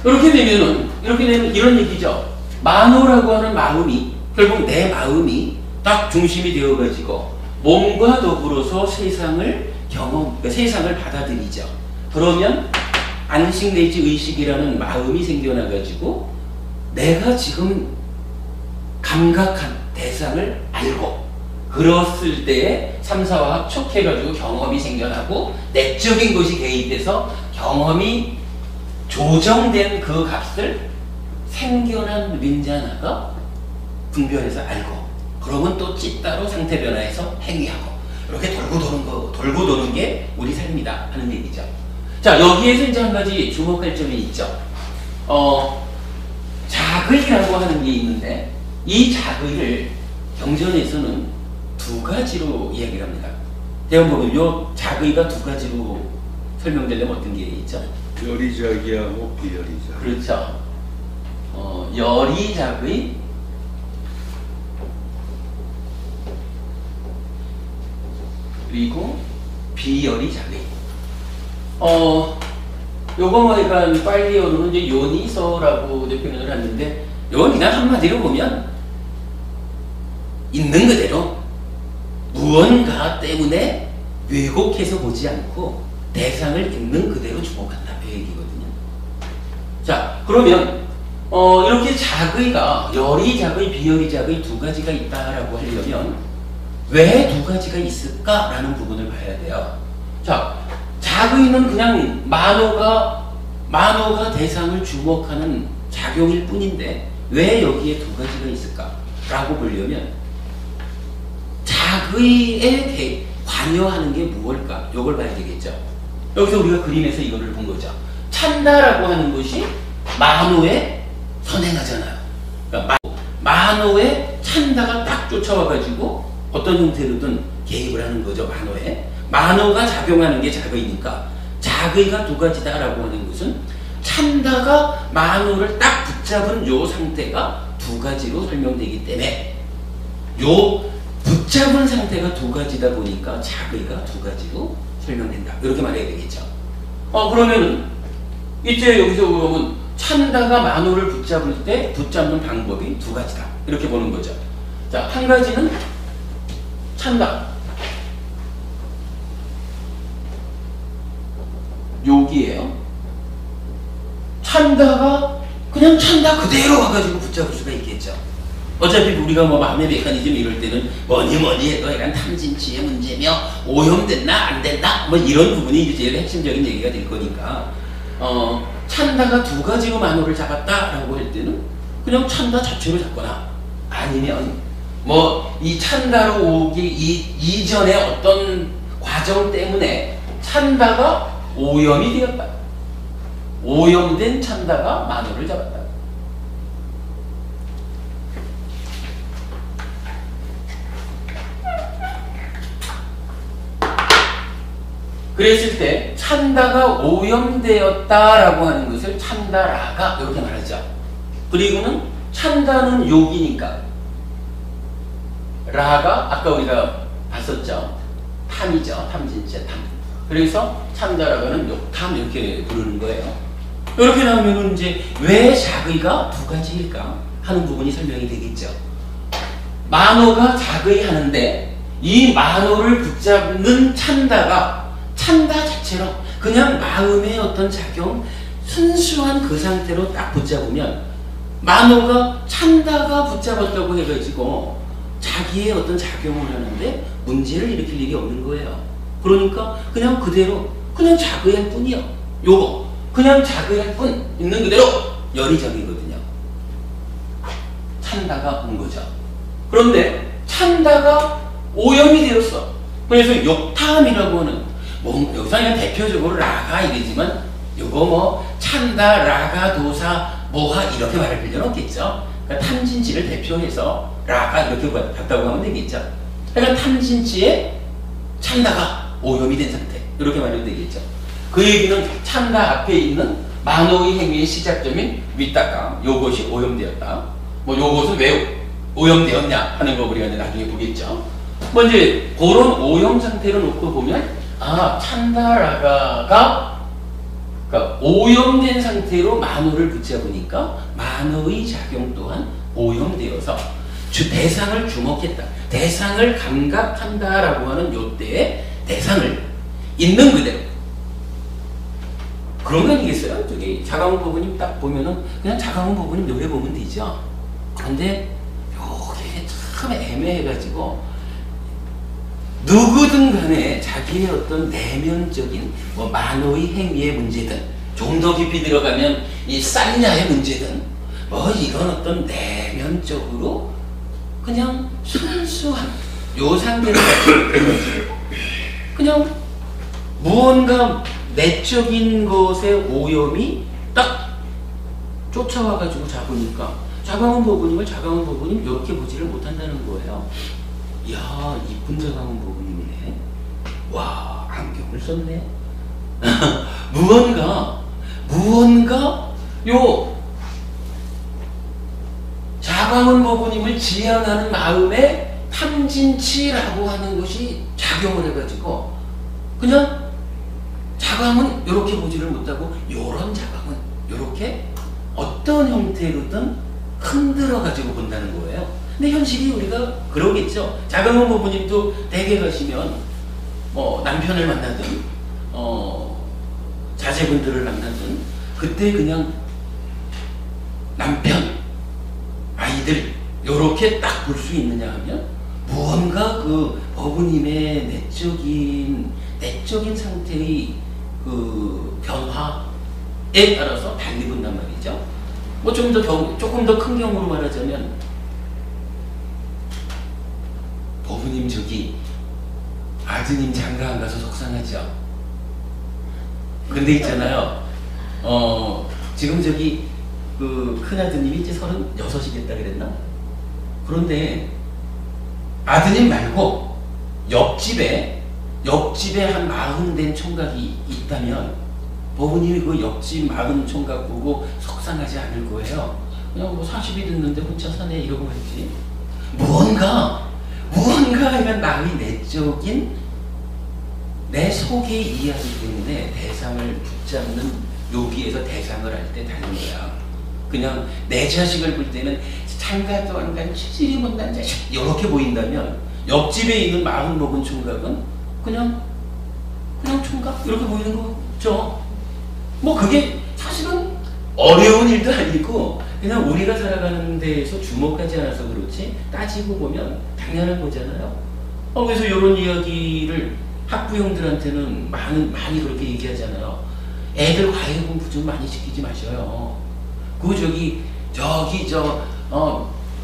A: 이렇게 되면 이런 얘기죠. 만호라고 하는 마음이 결국 내 마음이 딱 중심이 되어가지고 몸과 더불어서 세상을 그러니까 세상을 받아들이죠. 그러면 안식 내지 의식이라는 마음이 생겨나가지고 내가 지금 감각한 대상을 알고 그랬을 때에 삼사와 합촉해가지고 경험이 생겨나고 내적인 것이 개입돼서 경험이 조정된 그 값을 생겨난 윈자나가 분별해서 알고 그러면 또 찌따로 상태 변화해서 행위하고 이렇게 돌고 도는 게 우리 삶이다 하는 얘기죠. 자, 여기에서 이제 한 가지 주목할 점이 있죠. 자의라고 하는 게 있는데 이 자의를 경전에서는 두 가지로 이야기를 합니다. 대원 보면 요 자의가 두 가지로 설명되려면 어떤 게 있죠?
C: 열의자의하고 비열의자.
A: 그렇죠. 열의자의 그리고 비열의자의. 요거 그러니까 빨리어로는 이제 요니서라고 이제 표현을 하는데 요건 그냥 한마디로 보면 있는 그대로 무언가 때문에 왜곡해서 보지 않고 대상을 있는 그대로 주목한다 이 얘기거든요. 자, 그러면 이렇게 자의가 열의자의 비열의자의 두 가지가 있다라고 하려면 왜 두 가지가 있을까라는 부분을 봐야 돼요. 자, 자의는 그냥 만호가 대상을 주목하는 작용일 뿐인데 왜 여기에 두 가지가 있을까라고 보려면 자의에 관여하는 게 무엇일까? 이걸 봐야 되겠죠. 여기서 우리가 그림에서 이거를 본 거죠. 찬다라고 하는 것이 만호에 선행하잖아요. 그러니까 만호에 찬다가 딱 쫓아와가지고 어떤 형태로든 개입을 하는 거죠. 만호에. 만호가 작용하는 게 자의니까 자의가 두 가지다라고 하는 것은 찬다가 만호를 딱 붙잡은 요 상태가 두 가지로 설명되기 때문에 요 붙잡은 상태가 두 가지다 보니까 자의가 두 가지로 설명된다. 이렇게 말해야 되겠죠. 그러면 이제 여기서 보면 찬다가 만호를 붙잡을 때 붙잡는 방법이 두 가지다. 이렇게 보는 거죠. 자, 한 가지는 찬다. 여기에요. 찬다가 그냥 찬다 그대로 와가지고 붙잡을 수가 있겠죠. 어차피 우리가 뭐 마음의 메커니즘 이럴 때는 뭐니 해도 약간 탐진치의 문제며 오염됐나 안 됐나 뭐 이런 부분이 이제 제일 핵심적인 얘기가 될 거니까 찬다가 두 가지로 만호를 잡았다라고 할 때는 그냥 찬다 자체로 잡거나 아니면 뭐 이 찬다로 오기 이전에 어떤 과정 때문에 찬다가 오염이 되었다. 오염된 찬다가 만호를 잡았다. 그랬을 때 찬다가 오염되었다라고 하는 것을 찬다라가 이렇게 말하죠. 그리고는 찬다는 욕이니까 라가 아까 우리가 봤었죠. 탐이죠. 탐진체 탐. 그래서 찬다라가는 욕탐 이렇게 부르는 거예요. 이렇게 나오면 이제 왜 자의가 두 가지일까 하는 부분이 설명이 되겠죠. 만호가 자의하는데 이 만호를 붙잡는 찬다가 찬다 자체로 그냥 마음의 어떤 작용 순수한 그 상태로 딱 붙잡으면 만호가 찬다가 붙잡았다고 해가지고 자기의 어떤 작용을 하는데 문제를 일으킬 일이 없는 거예요. 그러니까 그냥 그대로 그냥 자의할 뿐이요. 요거 그냥 자의할 뿐 있는 그대로 열의적이거든요. 찬다가 온 거죠. 그런데 찬다가 오염이 되었어. 그래서 욕탐이라고 하는 여기서 그냥 대표적으로 라가 이러지만 요거 뭐 찬다, 라가, 도사, 모하 이렇게 말할 필요는 없겠죠. 그러니까 탐진치를 대표해서 라가 이렇게 봤다고 하면 되겠죠. 그러니까 탐진치에 찬다가 오염이 된 상태 이렇게 말하면 되겠죠. 그 얘기는 찬다 앞에 있는 만호의 행위의 시작점인 위닦아 요것이 오염되었다. 뭐 요것은 왜 오염되었냐 하는 거 우리가 이제 나중에 보겠죠. 뭐 이제 그런 오염 상태를 놓고 보면 찬다 라가가 그러니까 오염된 상태로 만호를 붙잡으니까 만호의 작용 또한 오염되어서 대상을 주목했다. 대상을 감각한다라고 하는 요때의 대상을 있는 그대로 그런 거 아니겠어요? 저기 자가용 부부님 딱 보면은 그냥 자가용 부부님 노래 보면 되죠. 그런데 요게 참 애매해가지고 누구든 간에 자기의 어떤 내면적인 뭐 만호의 행위의 문제든 좀 더 깊이 들어가면 이 쌍냐의 문제든 뭐 이건 어떤 내면적으로 그냥 순수한 요 상태를 가지고 그냥 무언가 내적인 것의 오염이 딱 쫓아와가지고 잡으니까 자가용 부부님을 자가용 부부님 이렇게 보지를 못한다는 거예요. 이야 이쁜 자가용 부부님이네. 와 안경을 썼네. 무언가 요 자가용 부부님을 지향하는 마음에 탐진치라고 하는 것이 작용을 해가지고 그냥 자강은 이렇게 보지를 못하고 요런 자강은 이렇게 어떤 형태로든 흔들어 가지고 본다는 거예요. 근데 현실이 우리가 그러겠죠. 자강은 부부님도 댁에 가시면 뭐 남편을 만나든 자제분들을 만나든 그때 그냥 남편 아이들 요렇게 딱 볼 수 있느냐 하면 무언가 그 어부님의 내적인 상태의 그 변화에 따라서 달리 본단 말이죠. 뭐 조금 더 큰 경우로 말하자면 어부님 저기 아드님 장가 안 가서 속상하죠. 근데 있잖아요. 지금 저기 그 큰아드님이 이제 36이겠다 그랬나? 그런데 아드님 말고 옆집에 한 40 된 총각이 있다면 부모님이 그 옆집 40 총각 보고 속상하지 않을 거예요. 그냥 뭐 40이 됐는데 혼자 사네 이러고 했지. 무언가 하면 나의 내적인 내 속의 이해하기 때문에 대상을 붙잡는 여기에서 대상을 할 때 다른 거야. 그냥 내 자식을 볼 때는 장가도 안 간 치질이 못난 자식 이렇게 보인다면 옆집에 있는 40 먹은 총각은 그냥 총각 이렇게 보이는 거죠. 뭐 그게 사실은 어려운 일도 아니고 그냥 우리가 살아가는 데에서 주목하지 않아서 그렇지 따지고 보면 당연한 거잖아요. 그래서 이런 이야기를 학부형들한테는 많이 그렇게 얘기하잖아요. 애들 과외 공부 좀 많이 시키지 마셔요.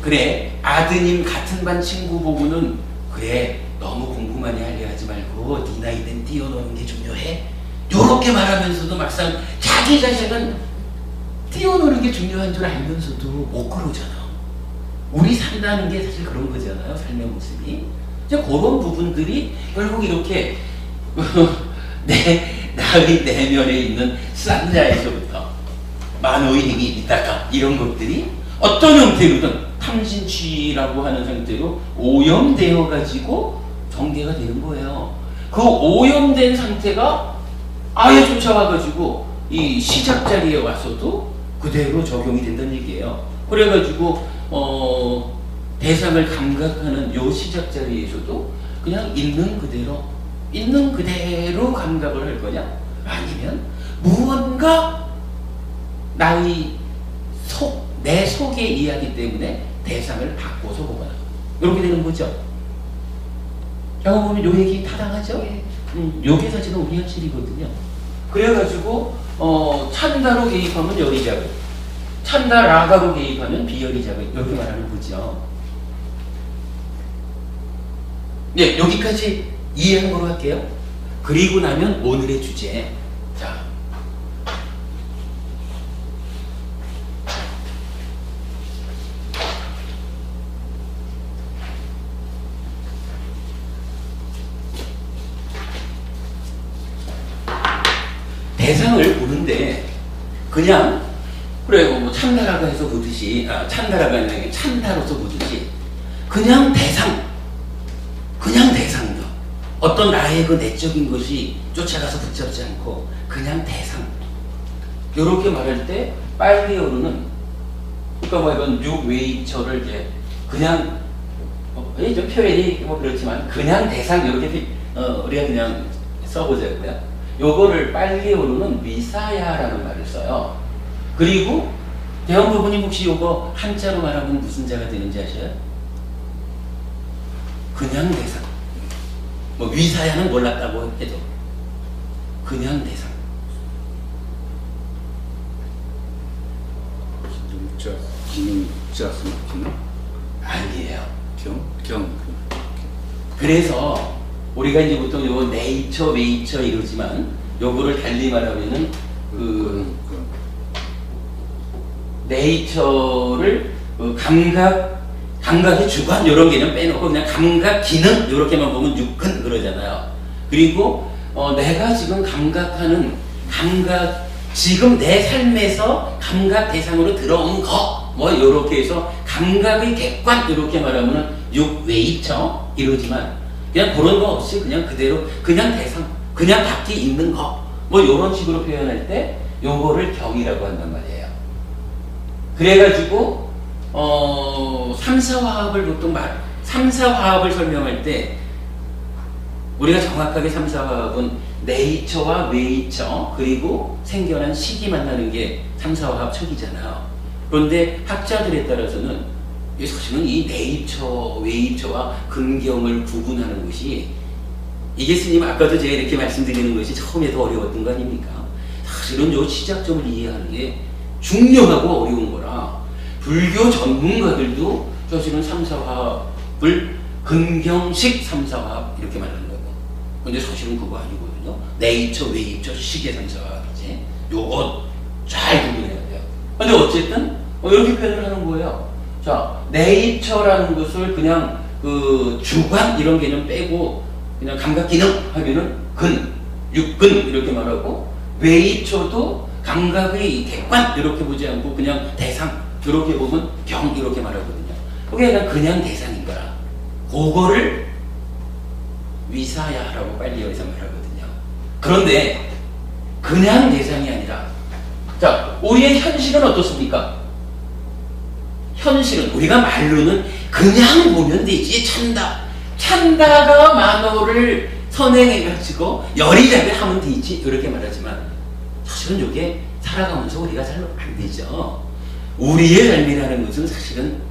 A: 그래 아드님 같은 반 친구 보고는 그래 너무 공부 많이 하려 하지 말고 네 나이 땐 뛰어노는 게 중요해. 요렇게 말하면서도 막상 자기 자식은 뛰어노는 게 중요한 줄 알면서도 못 그러잖아. 우리 산다는 게 사실 그런 거잖아요. 삶의 모습이. 이제 그런 부분들이 결국 이렇게 나의 내면에 있는 쌍자에서부터 만호의 행위 있다가 이런 것들이 어떤 형태로든 탐진치라고 하는 상태로 오염되어 가지고 전개가 되는 거예요. 그 오염된 상태가 아예 쫓아와 가지고 이 시작 자리에 와서도 그대로 적용이 된다는 얘기예요. 그래가지고 대상을 감각하는 요 시작 자리에서도 그냥 있는 그대로 감각을 할 거냐? 아니면 무언가 내 속의 이야기 때문에 대상을 바꿔서 보거나 이렇게 되는 거죠. 자가 보면 요 얘기 타당하죠?
D: 네.
A: 요게 사실은 우리 현실이거든요. 그래가지고 찬다로 개입하면 열이작용, 찬다 라가로 개입하면 비열이작용 이렇게 말하는 거죠. 네, 여기까지 이해한 거로 할게요. 그리고 나면 오늘의 주제. 자, 대상을 보는데 그냥 그래 뭐 찬나라가 해서 보듯이 찬나라가 아니라 찬다로서 보듯이 그냥 대상도 어떤 나의 그 내적인 것이 쫓아가서 붙잡지 않고 그냥 대상 이렇게 말할 때 빨리어로는 그러니까 뭐 이건 뉴웨이처를 이제 그냥 좀 표현이 뭐 그렇지만 그냥 대상 이렇게 우리가 그냥 써보자고요. 요거를 빨리어로는 미사야라는 말을 써요. 그리고 대형 부부님 혹시 요거 한자로 말하면 무슨 자가 되는지 아셔요? 그냥 대상. 뭐 위사야는 몰랐다고 해도 그냥 대상.
C: 기능자, 기능자 스마트는
A: 아니에요.
C: 경.
A: 그래서 우리가 이제 보통 요거 네이처, 웨이처 이러지만 요거를 달리 말하면은 네이처를 감각의 주관 이런 개념 빼놓고 그냥 감각 기능 이렇게만 보면 육근 그러잖아요. 그리고 내가 지금 감각하는 감각 지금 내 삶에서 감각 대상으로 들어온 거 뭐 이렇게 해서 감각의 객관 이렇게 말하면은 육외입처 이러지만 그냥 그런 거 없이 그냥 그대로 그냥 대상 그냥 밖에 있는 거 뭐 이런 식으로 표현할 때 요거를 경이라고 한단 말이에요. 그래가지고 3사화합을 보통 3사화합을 설명할 때 우리가 정확하게 3사화합은 네이처와 웨이처 그리고 생겨난 시기 만나는 게 3사화합 척이잖아요. 그런데 학자들에 따라서는 사실은 이 네이처, 웨이처와 근경을 구분하는 것이 이게 스님 아까도 제가 이렇게 말씀드리는 것이 처음에 더 어려웠던 거 아닙니까? 사실은 요 시작점을 이해하는 게 중요하고 어려운 거라 불교 전문가들도 사실은 3사화합을 근경식 3사화합 이렇게 말하는 거고 근데 사실은 그거 아니거든요. 네이처, 웨이처, 시계 3사화합이지 요거 잘 구분해야 돼요. 근데 어쨌든 이렇게 표현을 하는 거예요. 자, 네이처라는 것을 그냥 그 주관 이런 개념 빼고 그냥 감각 기능 하면은 육근 이렇게 말하고 웨이처도 감각의 객관 이렇게 보지 않고 그냥 대상 이렇게 보면 경 이렇게 말하거든요. 그게 그냥 대상인 거라. 그거를 위사야라고 빨리 여기서 말하거든요. 그런데 그냥 대상이 아니라 자, 우리의 현실은 어떻습니까? 현실은 우리가 말로는 그냥 보면 되지 찬다가 만호를 선행해가지고 열이자게 하면 되지 이렇게 말하지만 사실은 이게 살아가면서 우리가 잘 안 되죠. 우리의 삶이라는 것은 사실은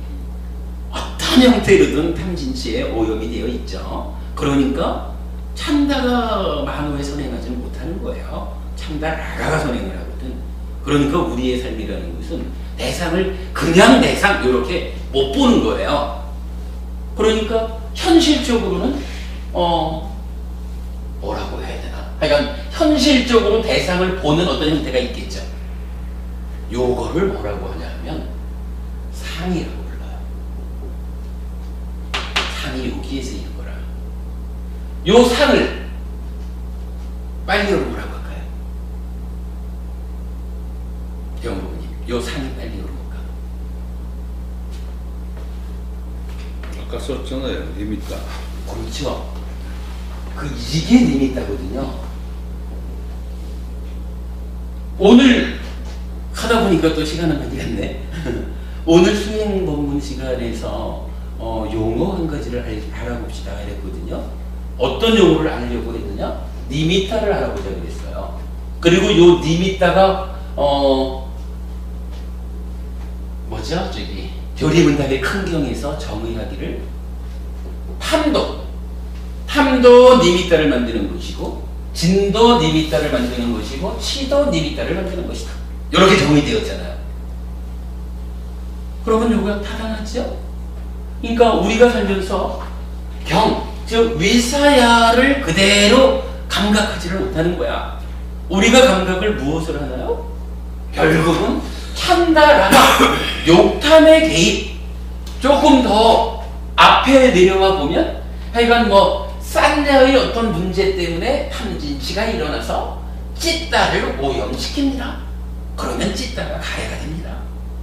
A: 어떤 형태로든 탐진치에 오염이 되어 있죠. 그러니까 찬다가 만호에 선행하지는 못하는 거예요. 찬다라가 선행을 하거든. 그러니까 우리의 삶이라는 것은 대상을 그냥 대상 이렇게 못 보는 거예요. 그러니까 현실적으로는 뭐라고 해야 되나? 하여간 현실적으로 대상을 보는 어떤 형태가 있겠죠. 요거를 뭐라고 하냐면 상이라고 불러요. 상이 여기에서 있는 거라. 요 상을 빨리어로 뭐라고 할까요? 영부님, 요 상이 빨리어로 뭘까?
C: 아까 썼잖아요. 리미타.
A: 그렇죠. 이게 리미타거든요. 오늘 하다 보니까 또 시간은 많이 갔네. 오늘 수행 법문 시간에서 용어 한 가지를 알아봅시다 이랬거든요. 어떤 용어를 알려고 했느냐? 니미타를 알아보자 그랬어요. 그리고 요 니미타가 뭐죠? 저기 교리문답의 큰 경에서 정의하기를 탐도 니미타를 만드는 것이고 진도 니미타를 만드는 것이고 치도 니미타를 만드는 것이다. 이렇게 정의되었잖아요. 그러면 요가 타당하죠? 그러니까 우리가 살면서 즉 위사야를 그대로 감각하지를 못하는 거야. 우리가 감각을 무엇을 하나요? 결국은 찬다라가 욕탐의 개입 조금 더 앞에 내려와 보면 하여간 뭐 싼냐의 어떤 문제 때문에 탐진치가 일어나서 찢다를 오염시킵니다. 그러면 찢다가 가해가 됩니다.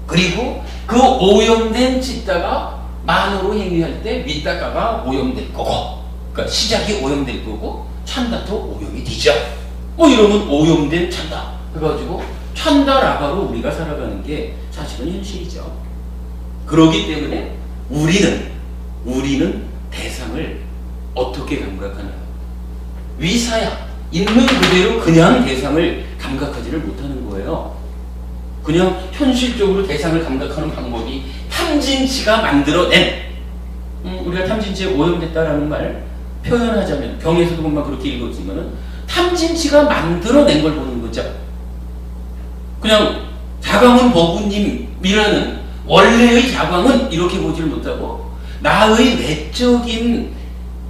A: 그리고 그 오염된 찢다가 만으로 행위할 때 윗다가가 오염될 거고, 그러니까 시작이 오염될 거고 찬다도 오염이 되죠. 뭐 이러면 오염된 찬다 해가지고 찬다 라가로 우리가 살아가는 게 사실은 현실이죠. 그러기 때문에 우리는 대상을 어떻게 감각하나요? 위사야, 있는 그대로 그냥 대상을 감각하지를 못하는 거예요. 그냥 현실적으로 대상을 감각하는 방법이 탐진치가 만들어낸, 우리가 탐진치에 오염됐다라는 말 표현하자면 경에서도 보면 그렇게 읽었지만은 탐진치가 만들어낸 걸 보는 거죠. 그냥 자광은 버구님이라는 원래의 자광은 이렇게 보지를 못하고 나의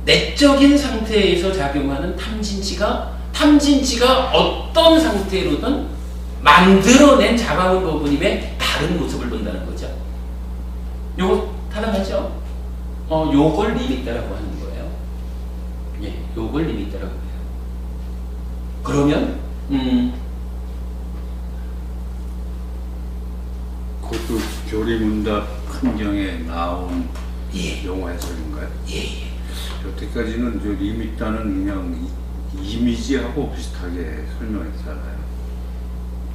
A: 내적인 상태에서 작용하는 탐진치가 어떤 상태로든 만들어낸 자광은 버구님의 다른 모습을 본다는 거죠. 요거 타당하죠? 요걸 리미트라고 하는 거예요. 예, 요걸 리미트라고 해요. 그러면
C: 그것도 교리문답 큰경에 나온
A: 예.
C: 용어 해설인가요?
A: 예.
C: 여태까지는 저 리미타는 그냥 이미지하고 비슷하게 설명했잖아요.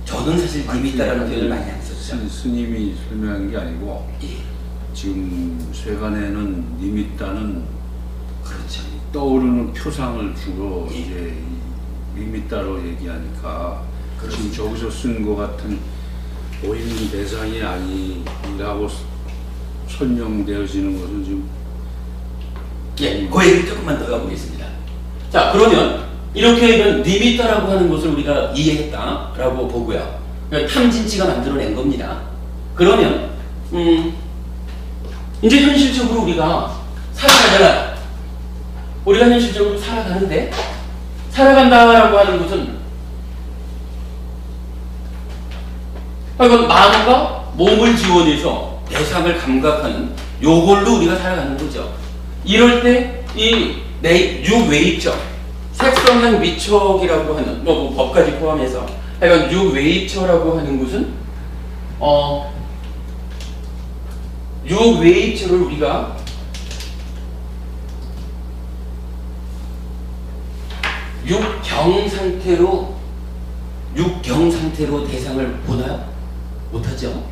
A: 저는 사실 리미트라는 표현을 많이 안 썼죠.
C: 스님이 설명한 게 아니고
A: 예.
C: 지금 쇠간에는 리미타는
A: 그렇죠.
C: 떠오르는 표상을 주로
A: 예.
C: 이제 리미타로 얘기하니까
A: 그렇습니다.
C: 지금 저기서 쓴 것 같은 오임 대상이 아니라고 설명되어지는 것은 지금
A: 예, 그 얘기를 조금만 더 가보겠습니다. 자, 그러면 이렇게 이런 리미터라고 하는 것을 우리가 이해했다라고 보고요. 그러니까 탐진치가 만들어낸 겁니다. 그러면 이제 현실적으로 우리가 살아가잖아요. 우리가 현실적으로 살아가는데 살아간다라고 하는 것은 이건 마음과 몸을 지원해서 대상을 감각하는 요걸로 우리가 살아가는 거죠. 이럴 때 이 유웨이적 색성향 미척이라고 하는 뭐 법까지 포함해서 하여간 유웨이처라고 하는 것은 유웨이처를 우리가 육경 상태로 대상을 보나요? 못하죠.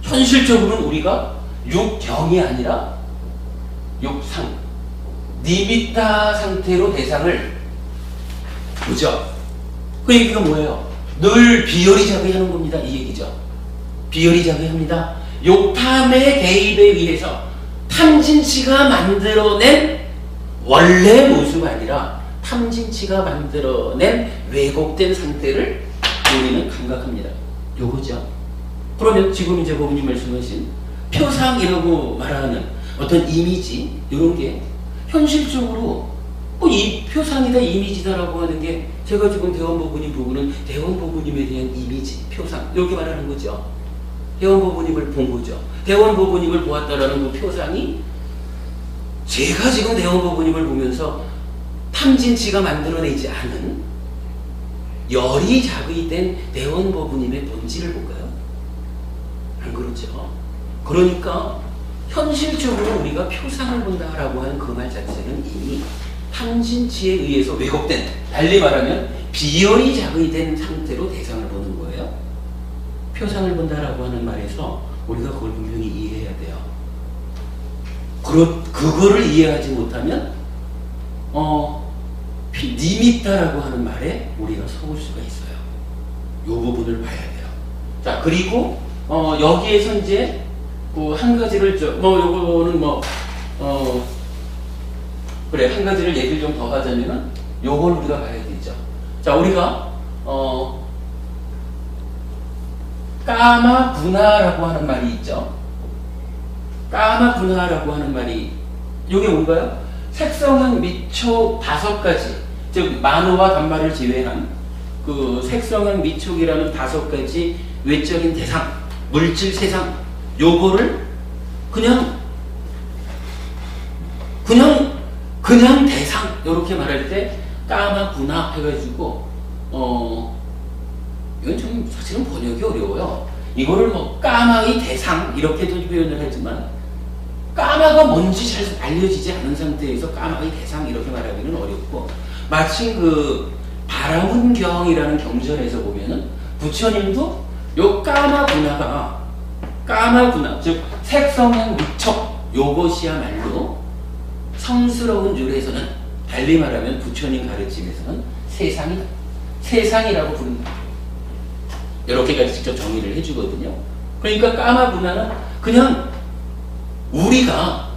A: 현실적으로는 우리가 육경이 아니라 육상, 니미타 상태로 대상을 보죠. 그 얘기가 뭐예요? 늘 비열이작용하는 겁니다. 이 얘기죠. 비열이작용합니다. 욕탐의 개입에 의해서 탐진치가 만들어낸 원래 모습 아니라 탐진치가 만들어낸 왜곡된 상태를 우리는 감각합니다. 요거죠. 그러면 지금 이제 법님 말씀하신 표상이라고 말하는 어떤 이미지 이런 게 현실적으로 이 표상이다 이미지다라고 하는 게 제가 지금 대원법부님 보고는 대원법부님에 대한 이미지, 표상 이렇게 말하는 거죠. 대원법부님을 본 거죠. 대원법부님을 보았다라는 그 표상이 제가 지금 대원법부님을 보면서 탐진치가 만들어내지 않은 열이 자극된 대원법부님의 본질을 볼까요? 안 그렇죠. 그러니까 현실적으로 우리가 표상을 본다라고 하는 그 말 자체는 이미 탐진치에 의해서 왜곡된, 달리 말하면 비열이 자극된 상태로 대상을 보는 거예요. 표상을 본다라고 하는 말에서 우리가 그걸 분명히 이해해야 돼요. 그거를 이해하지 못하면 니미타라고 하는 말에 우리가 속을 수가 있어요. 이 부분을 봐야 돼요. 자, 그리고 여기에서 이제 그 한 가지를 요거는 그래, 한 가지를 얘기를 좀 더 하자면은 요걸 우리가 봐야 되죠. 자, 우리가 까마분하라고 하는 말이 있죠. 까마분하라고 하는 말이 요게 뭔가요? 색성향 미촉 5가지, 즉 만호와 단말을 제외한 그 색성향 미촉이라는 5가지 외적인 대상, 물질 세상, 요거를 그냥 대상 이렇게 말할 때 까마구나 해가지고 이건 좀 사실은 번역이 어려워요. 이거를 뭐 까마의 대상 이렇게도 표현을 하지만 까마가 뭔지 잘 알려지지 않은 상태에서 까마의 대상 이렇게 말하기는 어렵고, 마침 그 바라문경이라는 경전에서 보면은 부처님도 요 까마구나가 까마구나 즉 색성향 미척 요것이야말로 성스러운 줄에서는 달리 말하면 부처님 가르침에서는 세상이다. 세상이라고 부른다. 이렇게까지 직접 정의를 해주거든요. 그러니까 까마구나는 그냥 우리가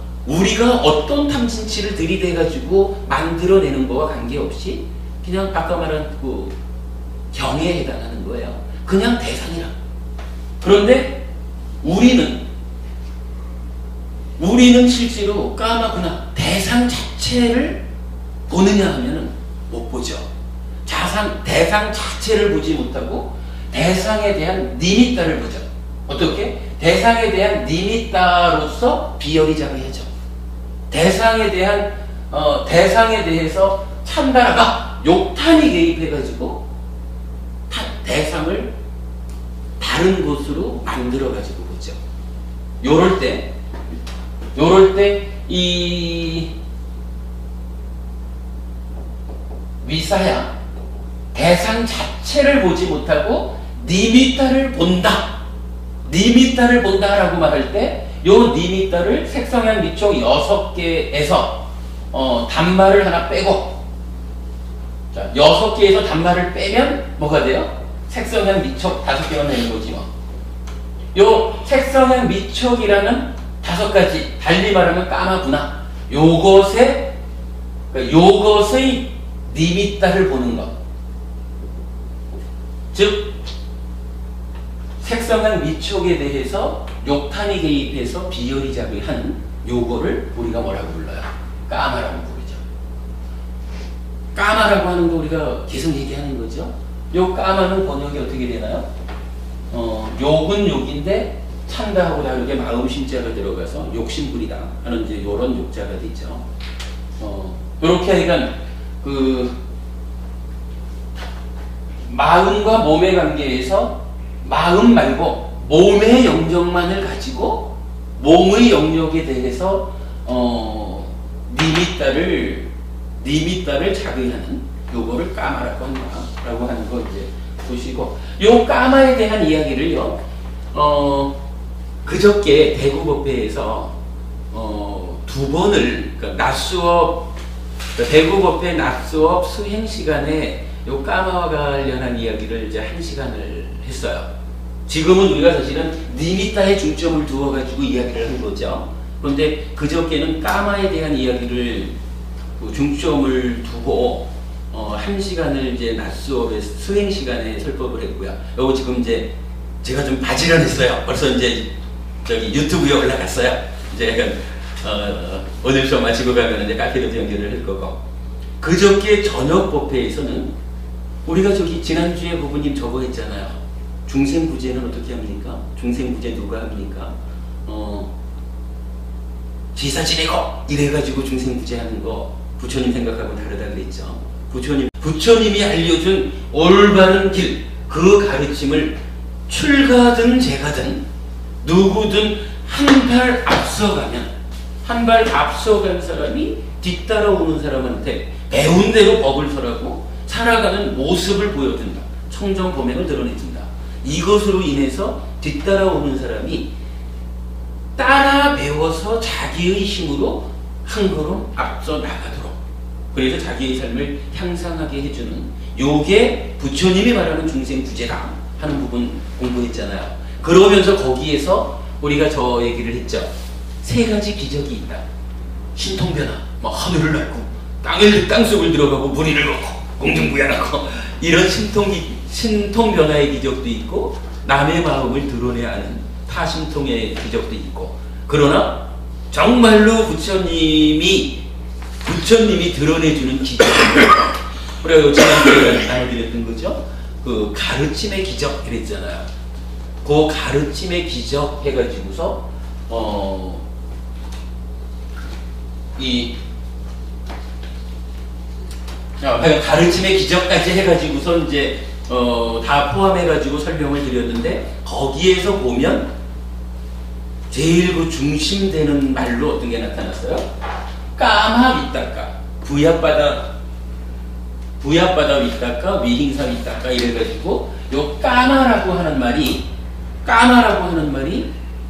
A: 어떤 탐진치를 들이대가지고 만들어내는 거와 관계없이 그냥 아까 말한 그 경에 해당하는 거예요. 그냥 대상이라. 그런데 우리는 실제로 까마구나 대상 자체를 보느냐 하면은 못 보죠. 대상 자체를 보지 못하고 대상에 대한 니미따를 보죠. 어떻게? 대상에 대한 니미따로서 비열이자비하죠. 대상에 대해서 찬다라가 욕탄이 개입해가지고 대상을 다른 곳으로 만들어가지고 보죠. 요럴 때 이 위사야 대상 자체를 보지 못하고 니미따를 본다라고 말할 때 요 니미따를 색성향 미촉 6개에서 단말을 하나 빼고, 자 6개에서 단말을 빼면 뭐가 돼요? 색성향 미촉 5개만 되는 거지 뭐. 요 색성향 미촉이라는 5가지, 달리 말하면 까마구나, 요것의 니미따를 보는 것. 즉 색성향 미촉에 대해서 욕탄이 개입해서 비열이자비한 요거를 우리가 뭐라고 불러요? 까마라고 부르죠. 까마라고 하는 거 우리가 계속 얘기하는 거죠. 요 까마는 번역이 어떻게 되나요? 욕은 욕인데 찬다하고 다르게 마음 심자가 들어가서 욕심부리다 하는 이제 요런 욕자가 되죠. 요렇게 하니까 그 마음과 몸의 관계에서 마음 말고 몸의 영역만을 가지고 몸의 영역에 대해서 니미따를 자극하는 요거를 까마라고 한다라고 하는 거 이제 보시고, 요 까마에 대한 이야기를요 그저께 대구법회에서 2번을 그러니까 낮수업 대구법회 낮수업 수행 시간에 요 까마와 관련한 이야기를 이제 1시간을 했어요. 지금은 우리가 사실은 니미따에 중점을 두어가지고 이야기를 한 거죠. 그런데 그저께는 까마에 대한 이야기를 중점을 두고 1시간을 이제 낮수업의 수행 시간에 설법을 했고요. 요거 지금 이제 제가 좀 바지런했어요. 벌써 이제 저기 유튜브에 올라갔어요. 이제 약간 오늘 수업 마치고 가면 이제 카페로도 연결을 할 거고, 그저께 저녁 법회에서는 우리가 저기 지난주에 부부님 저거 했잖아요. 중생부제는 어떻게 합니까? 중생부제 누가 합니까? 제사 지내고 이래가지고 중생부제 하는 거 부처님 생각하고 다르다 그랬죠. 부처님이 알려준 올바른 길, 그 가르침을 출가든 제가든 누구든 한 발 앞서간 사람이 뒤따라오는 사람한테 배운 대로 법을 설하고 살아가는 모습을 보여준다. 청정범행을 드러내준다. 이것으로 인해서 뒤따라오는 사람이 따라 배워서 자기의 힘으로 한 걸음 앞서 나가도록, 그래서 자기의 삶을 향상하게 해주는 요게 부처님이 말하는 중생부제다 하는 부분 공부했잖아요. 그러면서 거기에서 우리가 저 얘기를 했죠. 3가지 기적이 있다. 신통변화, 뭐 하늘을 날고 땅속을 들어가고 무리를 먹고 공중부양하고 이런 신통변화의 기적도 있고, 남의 마음을 드러내야 하는 타신통의 기적도 있고, 그러나 정말로 부처님이 드러내주는 기적입니다. 우리가 지난주에 나눠드렸던 거죠. 그 가르침의 기적 그랬잖아요. 그 가르침의 기적 해가지고서 가르침의 기적까지 해가지고서 이제 다 포함해가지고 설명을 드렸는데 거기에서 보면 제일 그 중심되는 말로 어떤 게 나타났어요? 까마 위닦아, 부야바다 위닦아, 위행사 위닦아 이래가지고 요 까마라고 하는 말이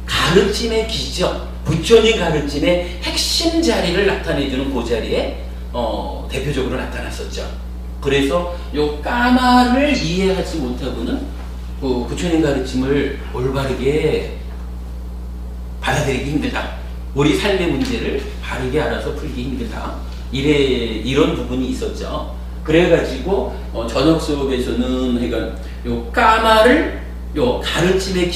A: 가르침의 기적, 부처님 가르침의 핵심 자리를 나타내주는 그 자리에 대표적으로 나타났었죠. 그래서 요 까마를 이해하지 못하고는 그 부처님 가르침을 올바르게 받아들이기 힘들다. 우리 삶의 문제를 바르게 알아서 풀기 힘들다. 이런 부분이 있었죠. 그래가지고 저녁 수업에서는 그러니까 요 까마를 요 가르침의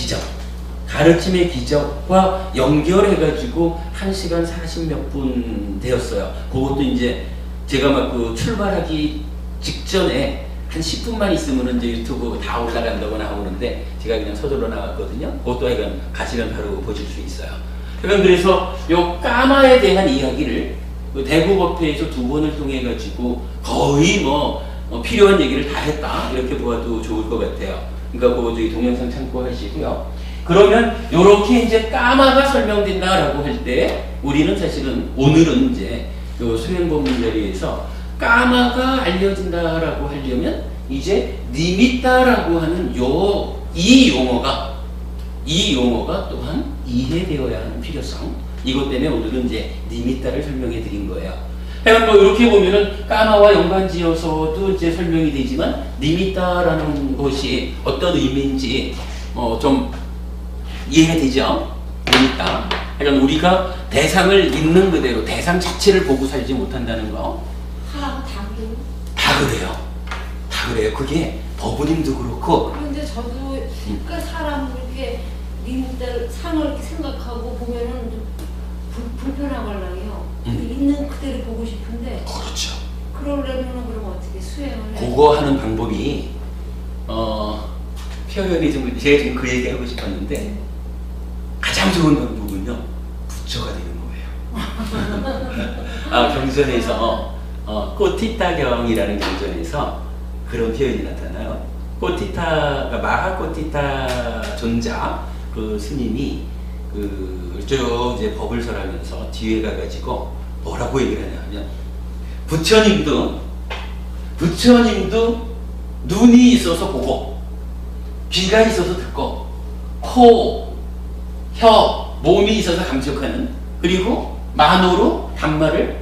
A: 기적과 연결해가지고 1시간 40몇 분 되었어요. 그것도 이제 제가 막 그 출발하기 직전에 한 10분만 있으면 이제 유튜브 다 올라간다고 나오는데 제가 그냥 서둘러 나왔거든요. 그것도 하여간 가시면 바로 보실 수 있어요. 그래서 요 까마에 대한 이야기를 대구법회에서 2번을 통해 가지고 거의 필요한 얘기를 다 했다 이렇게 보아도 좋을 것 같아요. 그러니까 그 저기 동영상 참고하시고요. 그러면 요렇게 이제 까마가 설명된다라고 할 때 우리는 사실은 오늘은 이제 요 수행법문 자리에서 까마가 알려진다라고 하려면 이제 니미따라고 하는 이 용어가 또한 이해되어야 하는 필요성, 이것 때문에 오늘은 이제 니미따를 설명해 드린 거예요. 그러니까 이렇게 보면은 까마와 연관지어서도 이제 설명이 되지만 니미따라는 것이 어떤 의미인지 좀 이해되죠? 니미따. 그러니까 우리가 대상을 있는 그대로 대상 자체를 보고 살지 못한다는 거. 다 그래요. 그게 법부님도 그렇고.
D: 그런데 저도 그 사람 이렇게 님들 상을 이렇게 생각하고 보면은 좀 불편하걸랑요. 있는 그대로 보고 싶은데.
A: 그렇죠.
D: 그러려면 그럼 어떻게 수행을 해?
A: 그거 하는 방법이 표현이 좀 제가 지금 그 얘기 하고 싶었는데 가장 좋은 방법은요 부처가 되는 거예요. 경전에서 꼬티타경이라는 경전에서 그런 표현이 나타나요. 마하꼬티타 존자 그 스님이 쭉 이제 법을 설하면서 뒤에 가가지고 뭐라고 얘기를 하냐면 부처님도 눈이 있어서 보고 귀가 있어서 듣고 코, 혀, 몸이 있어서 감촉하는, 그리고 만으로 단말을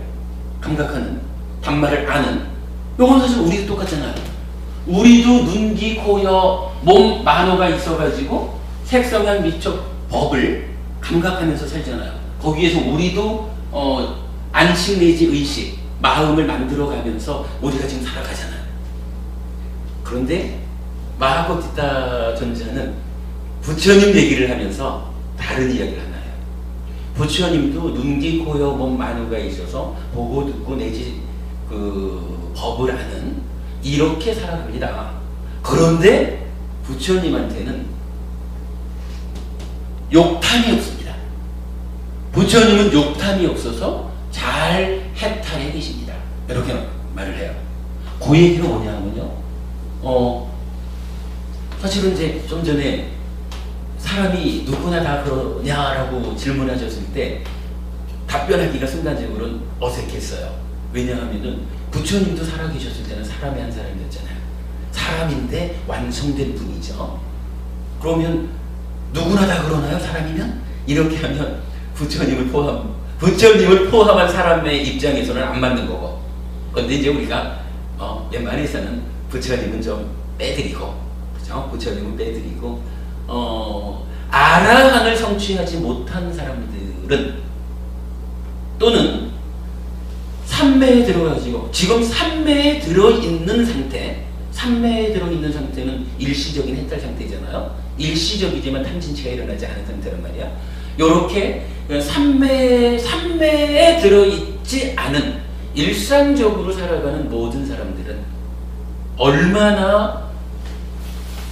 A: 감각하는, 단말을 아는. 요건 사실 우리도 똑같잖아요. 우리도 눈, 귀, 코, 혀, 몸, 만호가 있어가지고 색성향, 미촉, 법을 감각하면서 살잖아요. 거기에서 우리도 안식 내지 의식, 마음을 만들어가면서 우리가 지금 살아가잖아요. 그런데 마하코티타 존자는 부처님 얘기를 하면서 다른 이야기를 하나요. 부처님도 눈, 귀, 코, 혀, 몸, 만우가 있어서 보고 듣고 내지 그 법을 아는, 이렇게 살아갑니다. 그런데 부처님한테는 욕탐이 없습니다. 부처님은 욕탐이 없어서 잘 해탈해 계십니다. 이렇게 말을 해요. 그 얘기가 뭐냐 하면요. 사실은 이제 좀 전에 사람이 누구나 다 그러냐라고 질문하셨을 때 답변하기가 순간적으로는 어색했어요. 왜냐하면은 부처님도 살아계셨을 때는 사람의 한 사람이었잖아요. 사람인데 완성된 분이죠. 그러면 누구나 다 그러나요? 사람이면? 이렇게 하면 부처님을 포함한 사람의 입장에서는 안 맞는 거고. 그런데 이제 우리가 웬만해서는 부처님은 좀 빼드리고, 그죠? 부처님은 빼드리고, 아라한을 성취하지 못한 사람들은, 또는 삼매에 들어가지고 지금 삼매에 들어있는 상태는 일시적인 해탈 상태잖아요. 일시적이지만 탐진치가 일어나지 않은 상태란 말이야. 요렇게 삼매에 들어있지 않은 일상적으로 살아가는 모든 사람들은 얼마나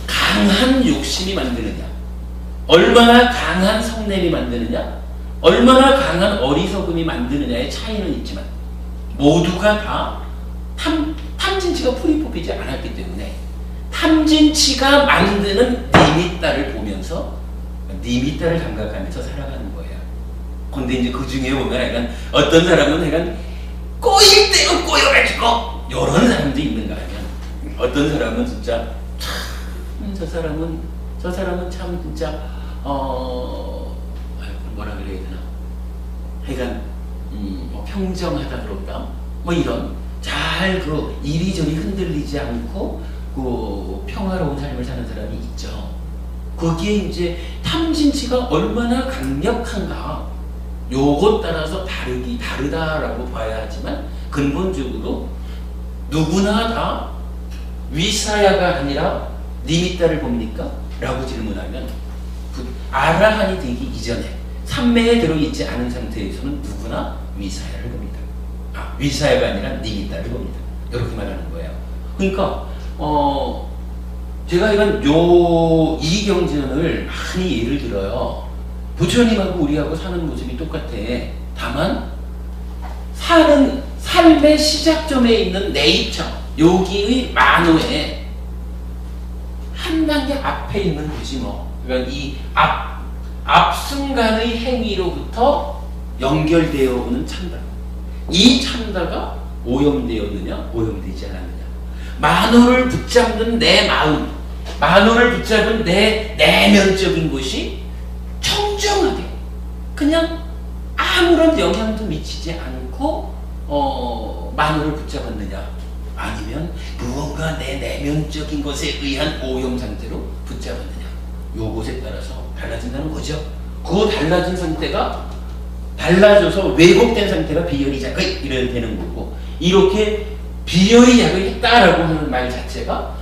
A: 강한 욕심이 만드느냐, 얼마나 강한 성냄이 만드느냐, 얼마나 강한 어리석음이 만드느냐의 차이는 있지만 모두가 다 탐진치가 풀이 뽑히지 않았기 때문에 탐진치가 만드는 니미따를 보면서 니미따를 감각하면서 살아가는 거예요. 근데 이제 그 중에 보면 약간 어떤 사람은 약간 꼬일 대로 꼬여가지고 이런 사람도 있는가 하면 어떤 사람은 진짜 참 저 사람은 참 진짜 뭐라 그래야 되나 하여간 뭐 평정하다 그럴까 뭐 이런 잘 그 이리저리 흔들리지 않고 그 평화로운 삶을 사는 사람이 있죠. 거기에 이제 탐진치가 얼마나 강력한가 요것 따라서 다르다라고 봐야 하지만 근본적으로 누구나 다 위사야가 아니라 니미따를 봅니까? 라고 질문하면 아라한이 되기 이전에 삼매에 들어있지 않은 상태에서는 누구나 위사야를 봅니다. 위사야가 아니라 니미따를 봅니다. 이렇게 말하는 거예요. 그러니까 제가 이런 이 경전을 많이 예를 들어요. 부처님하고 우리하고 사는 모습이 똑같아. 다만 사는 삶의 시작점에 있는 네이처 여기의 만호에 한 단계 앞에 있는 거지 뭐. 그러니까 이 앞순간의 행위로부터 연결되어 오는 참다. 이 참다가 오염되었느냐 오염되지 않았느냐. 만호를 붙잡는 내 마음, 만호를 붙잡은 내 내면적인 것이 청정하게 그냥 아무런 영향도 미치지 않고 만호를 붙잡았느냐 아니면 무언가 내 내면적인 것에 의한 오염 상태로 붙잡았느냐 요것에 따라서 달라진다는 거죠. 그 달라진 상태가 달라져서 왜곡된 상태가 비열이 작의 이래야 되는 거고 이렇게 비열이 작의 했다라고 하는 말 자체가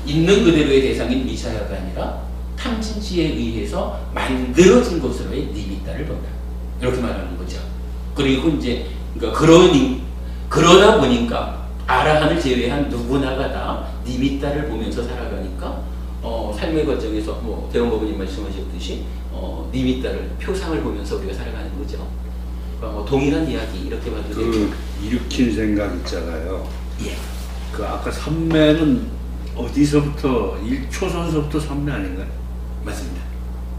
A: 있는 그대로의 대상인 미사야가 아니라 탐진치에 의해서 만들어진 것으로의 니미따를 본다. 이렇게 말하는 거죠. 그리고 이제 그러니까 그러다 보니까 아라한을 제외한 누구나가 다 니미따를 보면서 살아가니까 삶의 과정에서 뭐 대원법원님 말씀하셨듯이 니미따를 표상을 보면서 우리가 살아가는 거죠. 그러니까 뭐 동일한 이야기 이렇게 봐도 되고
C: 일으킨 생각 있잖아요.
A: 예.
C: 그 아까 삼매는 어디서부터 초선서부터 삼매 아닌가요?
A: 맞습니다.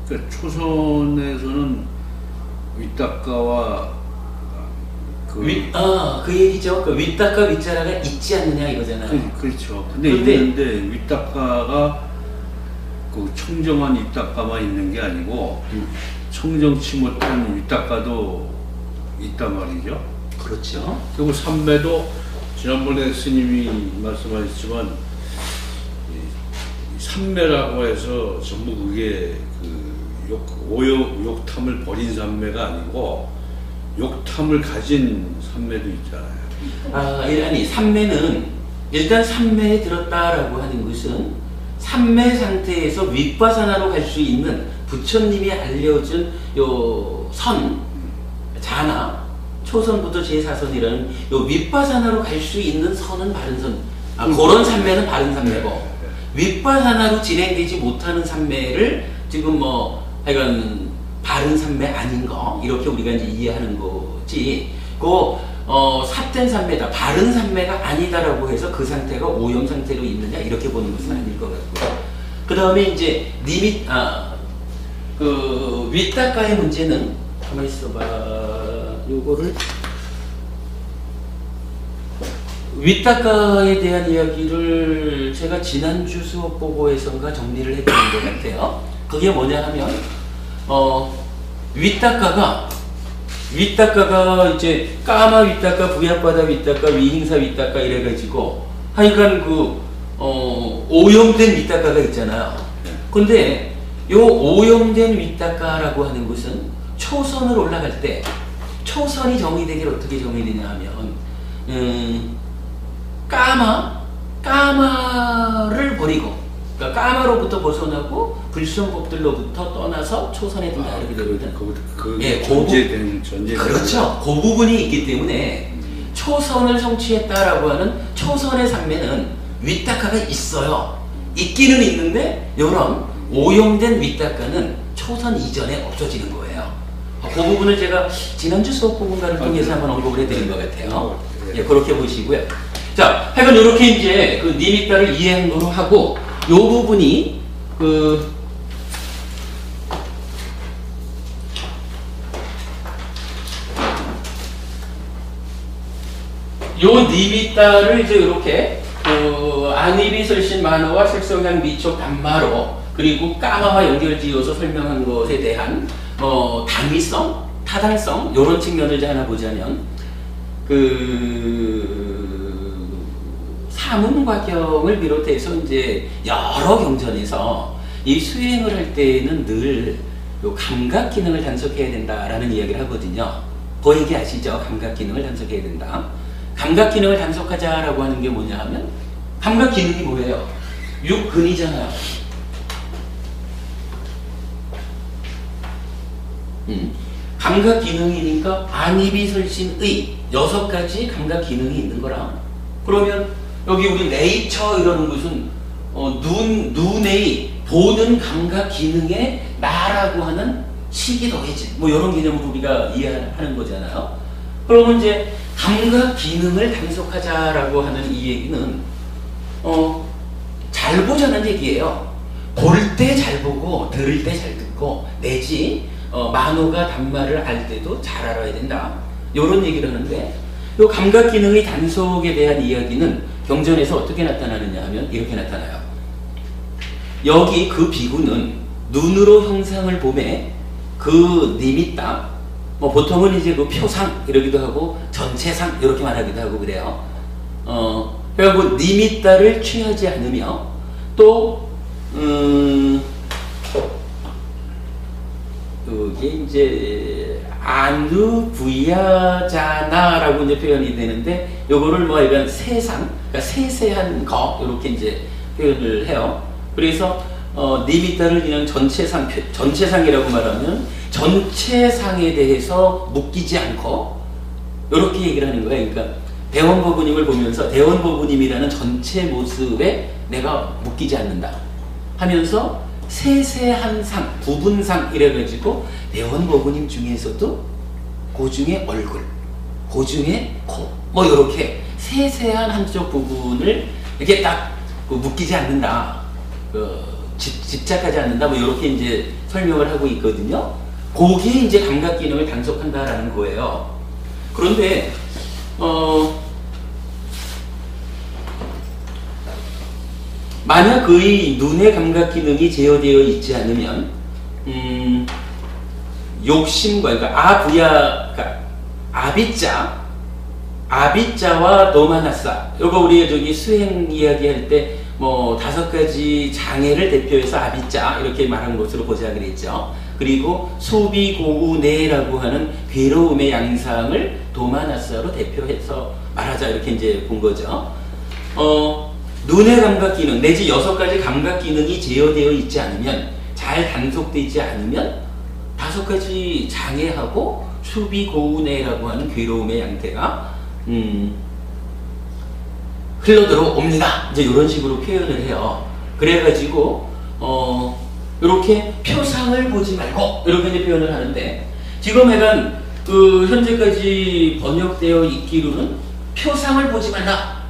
C: 그 초선에서는 윗닦아와
A: 그 얘기죠. 그 윗닦아 윗자라가 있지 않느냐 이거잖아요.
C: 그렇죠. 근데 있는데 윗닦아가 그 청정한 윗닦아만 있는 게 아니고 청정치 못한 윗닦아도 있단 말이죠.
A: 그렇죠.
C: 그리고 삼매도 지난번에 스님이 말씀하셨지만 삼매라고 해서 전부 그게 그 욕탐을 버린 삼매가 아니고 욕탐을 가진 삼매도 있잖아요.
A: 아니 삼매는 일단 삼매에 들었다라고 하는 것은 삼매 상태에서 윗바사나로 갈 수 있는 부처님이 알려준 요 선, 자나, 초선부터 제4선이라는 요 윗바사나로 갈 수 있는 선은 바른 선. 그런 삼매는 바른 삼매고 윗바사나로 진행되지 못하는 삼매를 지금 뭐 하여간 바른 삼매 아닌 거 이렇게 우리가 이제 이해하는 거지. 삿된 삼매다, 바른 삼매가 아니다라고 해서 그 상태가 오염 상태로 있느냐 이렇게 보는 것은 아닐 것 같고요. 그 다음에 이제 그 윗닦아의 문제는 가만히 있어봐. 요거를 윗닦아에 대한 이야기를 제가 지난주 수업 보고에선가 정리를 해드린 것 같아요. 그게 뭐냐 하면 윗닦아가 이제 까마 윗닦아, 부약바다 윗닦아, 위행사 윗닦아 이래가지고 하여간 오염된 윗닦아가 있잖아요. 근데 요 오염된 윗닦아라고 하는 것은 초선을 올라갈 때 초선이 정의되길 어떻게 정의되냐 하면 까마를 버리고 그러니까 까마로부터 벗어나고 불성법들로부터 떠나서 초선에 든다 이렇게 되거든.
C: 전제
A: 그렇죠. 그 부분이 있기 때문에 초선을 성취했다라고 하는 초선의 삼매는 윗닦아가 있어요. 있기는 있는데 이런 오염된 윗닦아는 초선 이전에 없어지는 거예요. 그 부분을 제가 지난주 수업 부분과를 통해서 한번 언급을 해드린 것 같아요. 예, 그렇게 보시고요. 자, 하여간 이렇게 이제 그 니미따를 이해한 거로 하고, 요 부분이 요 니미따를 이제 이렇게 안입이 설신 만어와 색성향 미촉 단마로 그리고 까마와 연결지어서 설명한 것에 대한 당위성, 타당성 이런 측면을 이제 하나 보자면 사문과경을 비롯해서 이제 여러 경전에서 이 수행을 할 때는 늘 요 감각 기능을 단속해야 된다라는 이야기를 하거든요. 그 얘기 아시죠? 감각 기능을 단속해야 된다. 감각 기능을 단속하자라고 하는 게 뭐냐 하면 감각 기능이 뭐예요? 육근이잖아요. 감각 기능이니까 안입이 설신의 6가지 감각 기능이 있는 거라. 그러면 여기 우리 네이처 이러는 것은 눈의 보는 감각 기능에 나라고 하는 식이 더해진 뭐 이런 개념을 우리가 이해하는 거잖아요. 그러면 이제 감각 기능을 단속하자라고 하는 이 얘기는 잘 보자는 얘기예요. 볼 때 잘 보고 들을 때 잘 듣고 내지 만호가 단말을 알 때도 잘 알아야 된다. 이런 얘기를 하는데 이 감각 기능의 단속에 대한 이야기는 경전에서 어떻게 나타나느냐 하면 이렇게 나타나요. 여기 그 비구는 눈으로 형상을 보매 그 니미따 뭐 보통은 이제 그 표상 이러기도 하고 전체상 이렇게 말하기도 하고 그래요. 그리고 니미따를 취하지 않으며 또 그게 이제 아누부야자나라고 이제 표현이 되는데 요거를 뭐 이런 세상, 그러니까 세세한 거 이렇게 이제 표현을 해요. 그래서 니미따를 그냥 전체상이라고 말하면 전체상에 대해서 묶이지 않고 이렇게 얘기를 하는 거예요. 그러니까 대원보부님을 보면서 대원보부님이라는 전체 모습에 내가 묶이지 않는다 하면서 세세한 상, 부분상 이래가지고 대원보부님 중에서도 그 중에 얼굴, 그 중에 코, 뭐 이렇게 세세한 한쪽 부분을 이렇게 딱 묶이지 않는다. 집착하지 않는다. 뭐 이렇게 이제 설명을 하고 있거든요. 그게 이제 감각 기능을 단속한다라는 거예요. 그런데 만약 그의 눈의 감각 기능이 제어되어 있지 않으면 욕심과 그러니까 그러니까 아비자와 노마나사 요거 우리 저기 수행 이야기할 때 뭐 5가지 장애를 대표해서 아비자 이렇게 말한 것으로 보자 그랬죠. 그리고 소비고우네라고 하는 괴로움의 양상을 도마나사로 대표해서 말하자 이렇게 이제 본 거죠. 눈의 감각 기능 내지 6가지 감각 기능이 제어되어 있지 않으면 잘 단속되지 않으면 5가지 장애하고 수비고우네라고 하는 괴로움의 양태가 흘러들어옵니다. 이제 이런 식으로 표현을 해요. 그래가지고 이렇게 표상을 보지 말고 이렇게 이제 표현을 하는데 지금 약간 현재까지 번역되어 있기로는 표상을 보지 말라,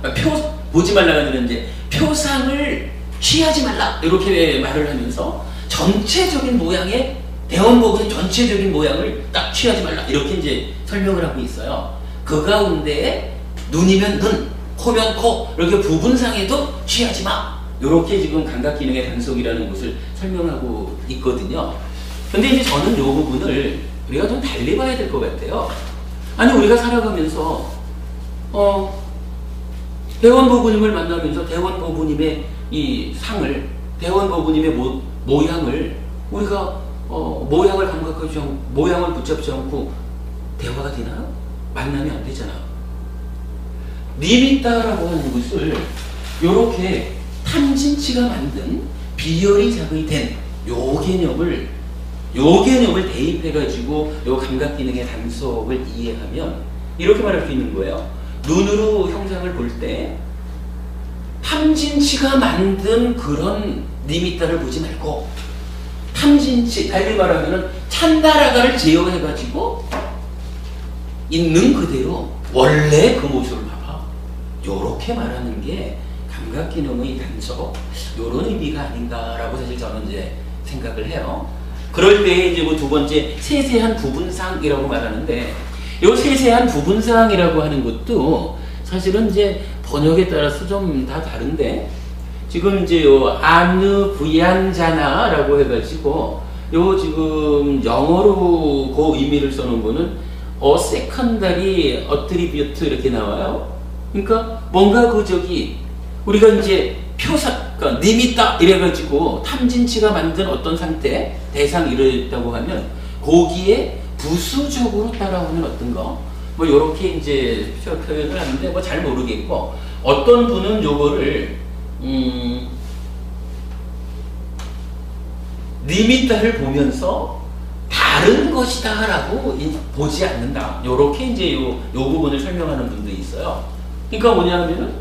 A: 보지 말라가 아니라 이제 표상을 취하지 말라 이렇게 말을 하면서 전체적인 모양의 대원복은 전체적인 모양을 딱 취하지 말라 이렇게 이제 설명을 하고 있어요. 그 가운데 눈이면 눈, 코면 코 이렇게 부분상에도 취하지 마 이렇게 지금 감각 기능의 단속이라는 것을 설명하고 있거든요. 근데 이제 저는 이 부분을 우리가 좀 달리 봐야 될 것 같아요. 아니 우리가 살아가면서 대원보부님을 만나면서 대원보부님의 이 상을 대원보부님의 모양을 우리가 모양을 감각하지 않고 모양을 붙잡지 않고 대화가 되나요? 만나면 안 되잖아요. 니미따라고 하는 것을 요렇게 탐진치가 만든 비열이 자극된 요 개념을 대입해가지고 요 감각 기능의 단속을 이해하면 이렇게 말할 수 있는 거예요. 눈으로 형상을 볼 때 탐진치가 만든 그런 니미따를 보지 말고 탐진치, 달리 말하면 찬다라가를 제어해가지고 있는 그대로 원래 그 모습을 봐봐. 요렇게 말하는 게 감각기능의 단속 요런 의미가 아닌가라고 사실 저는 이제 생각을 해요. 그럴 때 이제 뭐 두 번째 세세한 부분상이라고 말하는데 요 세세한 부분상이라고 하는 것도 사실은 이제 번역에 따라서 좀 다 다른데 지금 이제 요 아느 부얀자나라고 해가지고 요 지금 영어로 그 의미를 써놓은 거는 secondary attribute 이렇게 나와요. 그러니까 뭔가 그 저기 우리가 이제 표상, 그러니까 님있다 이래가지고 탐진치가 만든 어떤 상태, 대상 이랬다고 하면 거기에 부수적으로 따라오는 어떤 거, 뭐 요렇게 이제 표현을 하는데 뭐 잘 모르겠고 어떤 분은 요거를 님있다를 보면서 다른 것이다라고 보지 않는다. 요렇게 이제 요 부분을 설명하는 분도 있어요. 그러니까 뭐냐면은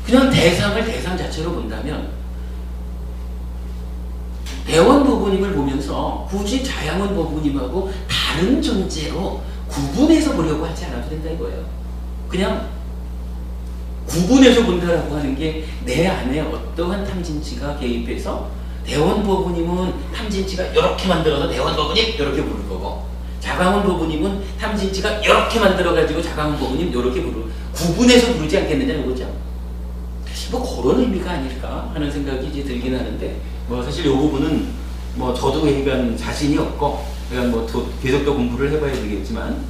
A: 그냥 대상을 대상 자체로 본다면 대원 부부님을 보면서 굳이 자양원 부부님하고 다른 존재로 구분해서 보려고 하지 않아도 된다 이거예요. 그냥 구분해서 본다라고 하는 게 내 안에 어떠한 탐진치가 개입해서 대원 부부님은 탐진치가 이렇게 만들어서 대원 부부님 이렇게 부를 거고 자강원 부부님은 탐진치가 이렇게 만들어가지고 자강원 부부님 이렇게 구분해서 부르지 않겠느냐 이거죠. 뭐 그런 의미가 아닐까 하는 생각이 이제 들긴 하는데 뭐 사실 이 부분은 뭐 저도 약간 자신이 없고 그러니까 뭐 계속 더 공부를 해봐야 되겠지만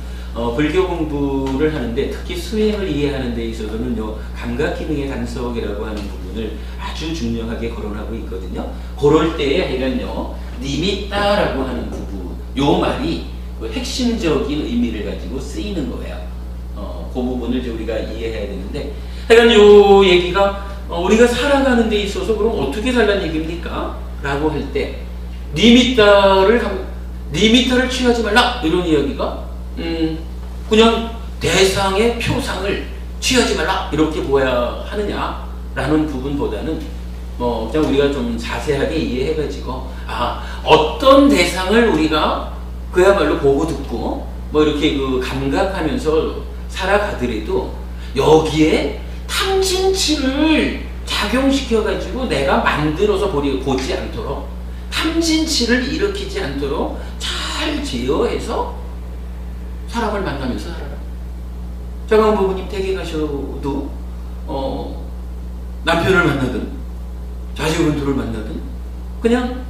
A: 불교 공부를 하는데 특히 수행을 이해하는 데 있어서는 요 감각기능의 단속이라고 하는 부분을 아주 중요하게 거론하고 있거든요. 그럴 때에 하여간요 님있다라고 하는 부분 요 말이 그 핵심적인 의미를 가지고 쓰이는 거예요. 그 부분을 이제 우리가 이해해야 되는데 하여간 요 얘기가 우리가 살아가는 데 있어서 그럼 어떻게 살란 얘기입니까? 라고 할 때 님있다를 취하지 말라 이런 이야기가 그냥 대상의 표상을 취하지 말라 이렇게 보아야 하느냐라는 부분보다는 그냥 우리가 좀 자세하게 이해해가지고 어떤 대상을 우리가 그야말로 보고 듣고 뭐 이렇게 그 감각하면서 살아가더라도 여기에 탐진치를 작용시켜가지고 내가 만들어서 보지 않도록 탐진치를 일으키지 않도록 잘 제어해서 사람을 만나면서 살아라. 자강 부부님 댁에 가셔도 남편을 만나든 자식분들을 만나든 그냥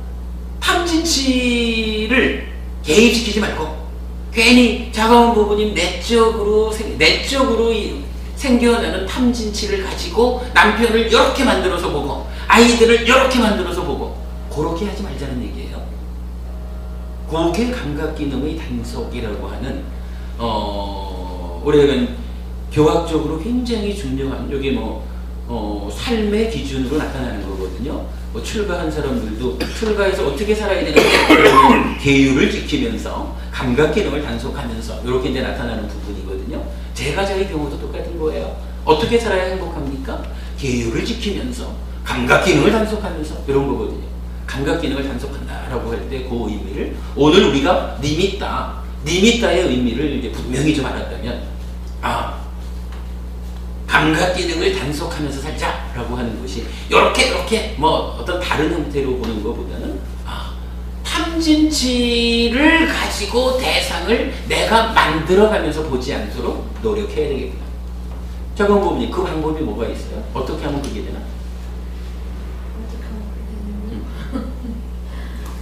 A: 탐진치를 개입시키지 말고 괜히 자강 부부님 내적으로 생겨나는 탐진치를 가지고 남편을 이렇게 만들어서 보고 아이들을 이렇게 만들어서 보고 그렇게 하지 말자는 얘기예요. 그게 감각기능의 단속이라고 하는 우리가 교학적으로 굉장히 중요한 여기 삶의 기준으로 나타나는 거거든요. 출가한 사람들도 출가해서 어떻게 살아야 되는지 계율을 지키면서 감각기능을 단속하면서 이렇게 이제 나타나는 부분이거든요. 제가자의 경우도 똑같은 거예요. 어떻게 살아야 행복합니까? 계율을 지키면서 감각기능을 단속하면서 이런 거거든요. 감각기능을 단속한다라고 할 때 그 의미를 오늘 우리가 님있다의 의미를 이제 분명히 좀 알았다면 감각기능을 단속하면서 살자라고 하는 것이 이렇게 뭐 어떤 다른 형태로 보는 것보다는 탐진치를 가지고 대상을 내가 만들어가면서 보지 않도록 노력해야 되겠구나. 자강 부부님 그 방법이 뭐가 있어요? 어떻게 하면 그게 되나?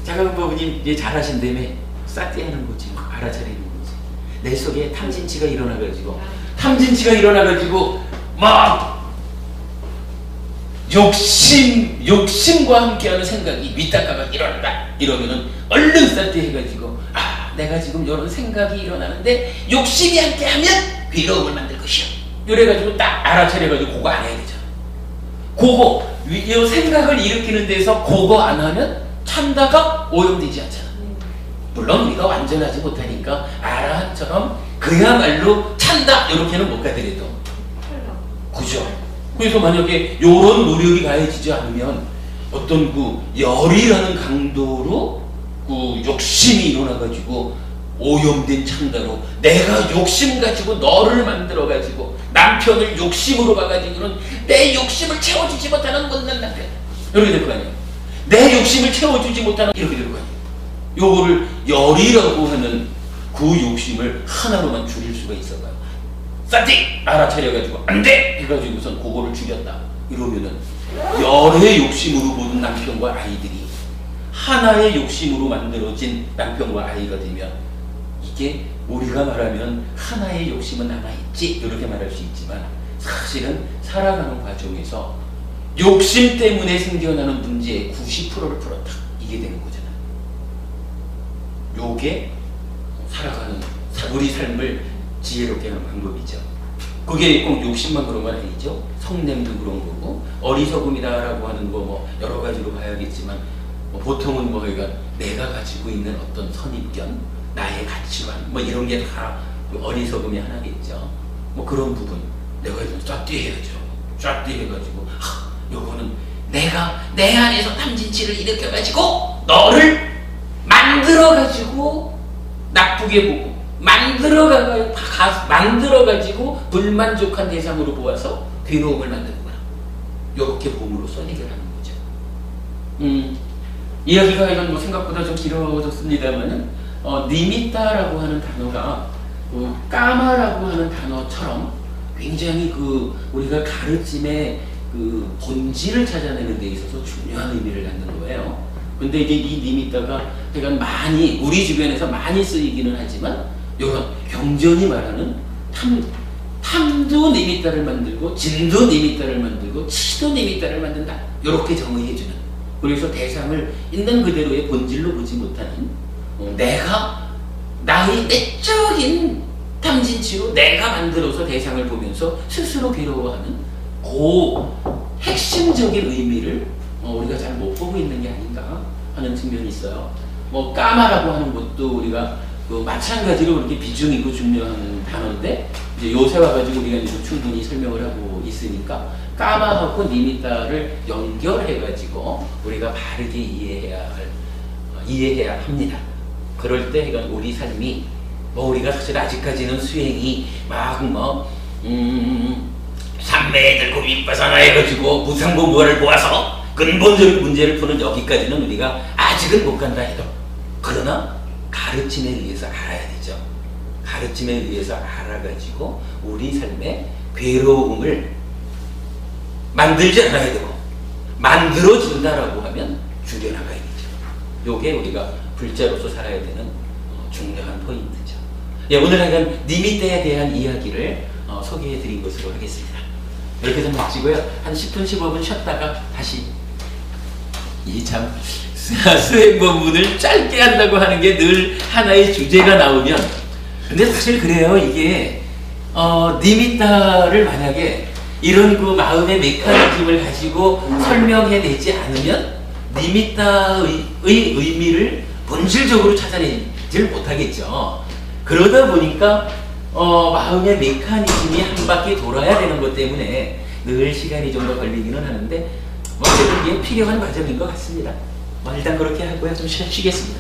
A: 자강 부부님 이제 잘하신다며 싹대하는 거지, 알아차리는 거지. 내 속에 탐진치가 일어나가지고 막 욕심과 함께하는 생각이 윗닦아가 일어난다 이러면은 얼른 쌀때해가지고 내가 지금 이런 생각이 일어나는데 욕심이 함께하면 괴로움을 만들 것이야 이래가지고 딱 알아차려가지고 그거 안 해야 되잖아. 그거 이 생각을 일으키는 데서 그거 안 하면 참다가 오염되지 않잖아. 물론 우리가 완전하지 못하니까 아라한처럼 그야말로 찬다 이렇게는 못 가더라도 그죠? 그래서 만약에 이런 노력이 가해지지 않으면 어떤 그 열이라는 강도로 그 욕심이 일어나가지고 오염된 찬다로 내가 욕심 가지고 너를 만들어가지고 남편을 욕심으로 가가지고는 내 욕심을 채워주지 못하는 못난 남편. 이렇게 될 거 아니에요. 내 욕심을 채워주지 못하는 이렇게 될 거 아니에요. 요거를 열이라고 하는 그 욕심을 하나로만 줄일 수가 있어봐요. 싼띠! 알아차려가지고 안 돼! 해가지고선 그거를 죽였다. 이러면은 열의 욕심으로 보는 남편과 아이들이 하나의 욕심으로 만들어진 남편과 아이가 되면 이게 우리가 말하면 하나의 욕심은 남아있지 이렇게 말할 수 있지만 사실은 살아가는 과정에서 욕심 때문에 생겨나는 문제의 90%를 풀었다. 이게 되는 거잖아요. 요게 살아가는 우리 삶을 지혜롭게 하는 방법이죠. 그게 꼭 욕심만 그런 건 아니죠. 성냄도 그런 거고 어리석음이다라고 하는 거 뭐 여러 가지로 봐야겠지만 보통은 뭐 그러니까 내가 가지고 있는 어떤 선입견, 나의 가치관 뭐 이런 게 다 어리석음이 하나겠죠. 뭐 그런 부분 내가 좀 쫙띠 해야죠. 쫙띠 해가지고 요거는 내가 내 안에서 탐진치를 일으켜가지고 너를 만들어가지고 나쁘게 보고 만들어가지고 불만족한 대상으로 보아서 괴로움을 만드는구나. 요렇게 봄으로써 해결하는 거죠. 이야기가 이건 뭐 생각보다 좀 길어졌습니다만은 니미따라고 하는 단어가 까마라고 하는 단어처럼 굉장히 우리가 가르침의 본질을 찾아내는 데 있어서 중요한 의미를 갖는 거예요. 근데 이제 이 니미따가 약간 많이 우리 주변에서 많이 쓰이기는 하지만 이런 경전이 말하는 탐도 니미따를 만들고 진도 니미따를 만들고 치도 니미따를 만든다. 이렇게 정의해주는. 그래서 대상을 있는 그대로의 본질로 보지 못하는 나의 내적인 탐진치로 내가 만들어서 대상을 보면서 스스로 괴로워하는 그 핵심적인 의미를 우리가 잘 못 보고 있는 게 아닌가 하는 측면이 있어요. 뭐 까마라고 하는 것도 우리가 마찬가지로 그렇게 비중 있고 중요한 단어인데 이제 요새 와가지고 우리가 이제 충분히 설명을 하고 있으니까 까마하고 니미따를 연결해가지고 우리가 바르게 이해해야 합니다. 그럴 때 이건 우리 삶이 우리가 사실 아직까지는 수행이 삼매에 들고 윗바사나 해가지고 무상공부를 모아서 근본적인 문제를 푸는 여기까지는 우리가 아직은 못 간다 해도 그러나 가르침에 의해서 알아야 되죠. 가르침에 의해서 알아가지고 우리 삶의 괴로움을 만들지 않아야 되고 만들어진다라고 하면 줄여나가야 되죠. 요게 우리가 불자로서 살아야 되는 중요한 포인트죠. 예, 오늘 하여간 니미따에 대한 이야기를 소개해 드린 것으로 하겠습니다. 이렇게 좀 마치고요. 한 10분 15분 쉬었다가 다시 이 참 수행본문을 짧게 한다고 하는 게 늘 하나의 주제가 나오면 근데 사실 그래요. 이게 니미따를 만약에 이런 마음의 메커니즘을 가지고 설명해내지 않으면 니미따의 의미를 본질적으로 찾아내질 못하겠죠. 그러다 보니까 마음의 메커니즘이 한 바퀴 돌아야 되는 것 때문에 늘 시간이 좀 더 걸리기는 하는데 그래도 이게 필요한 과정인 것 같습니다. 일단 그렇게 하고요. 좀 쉬겠습니다.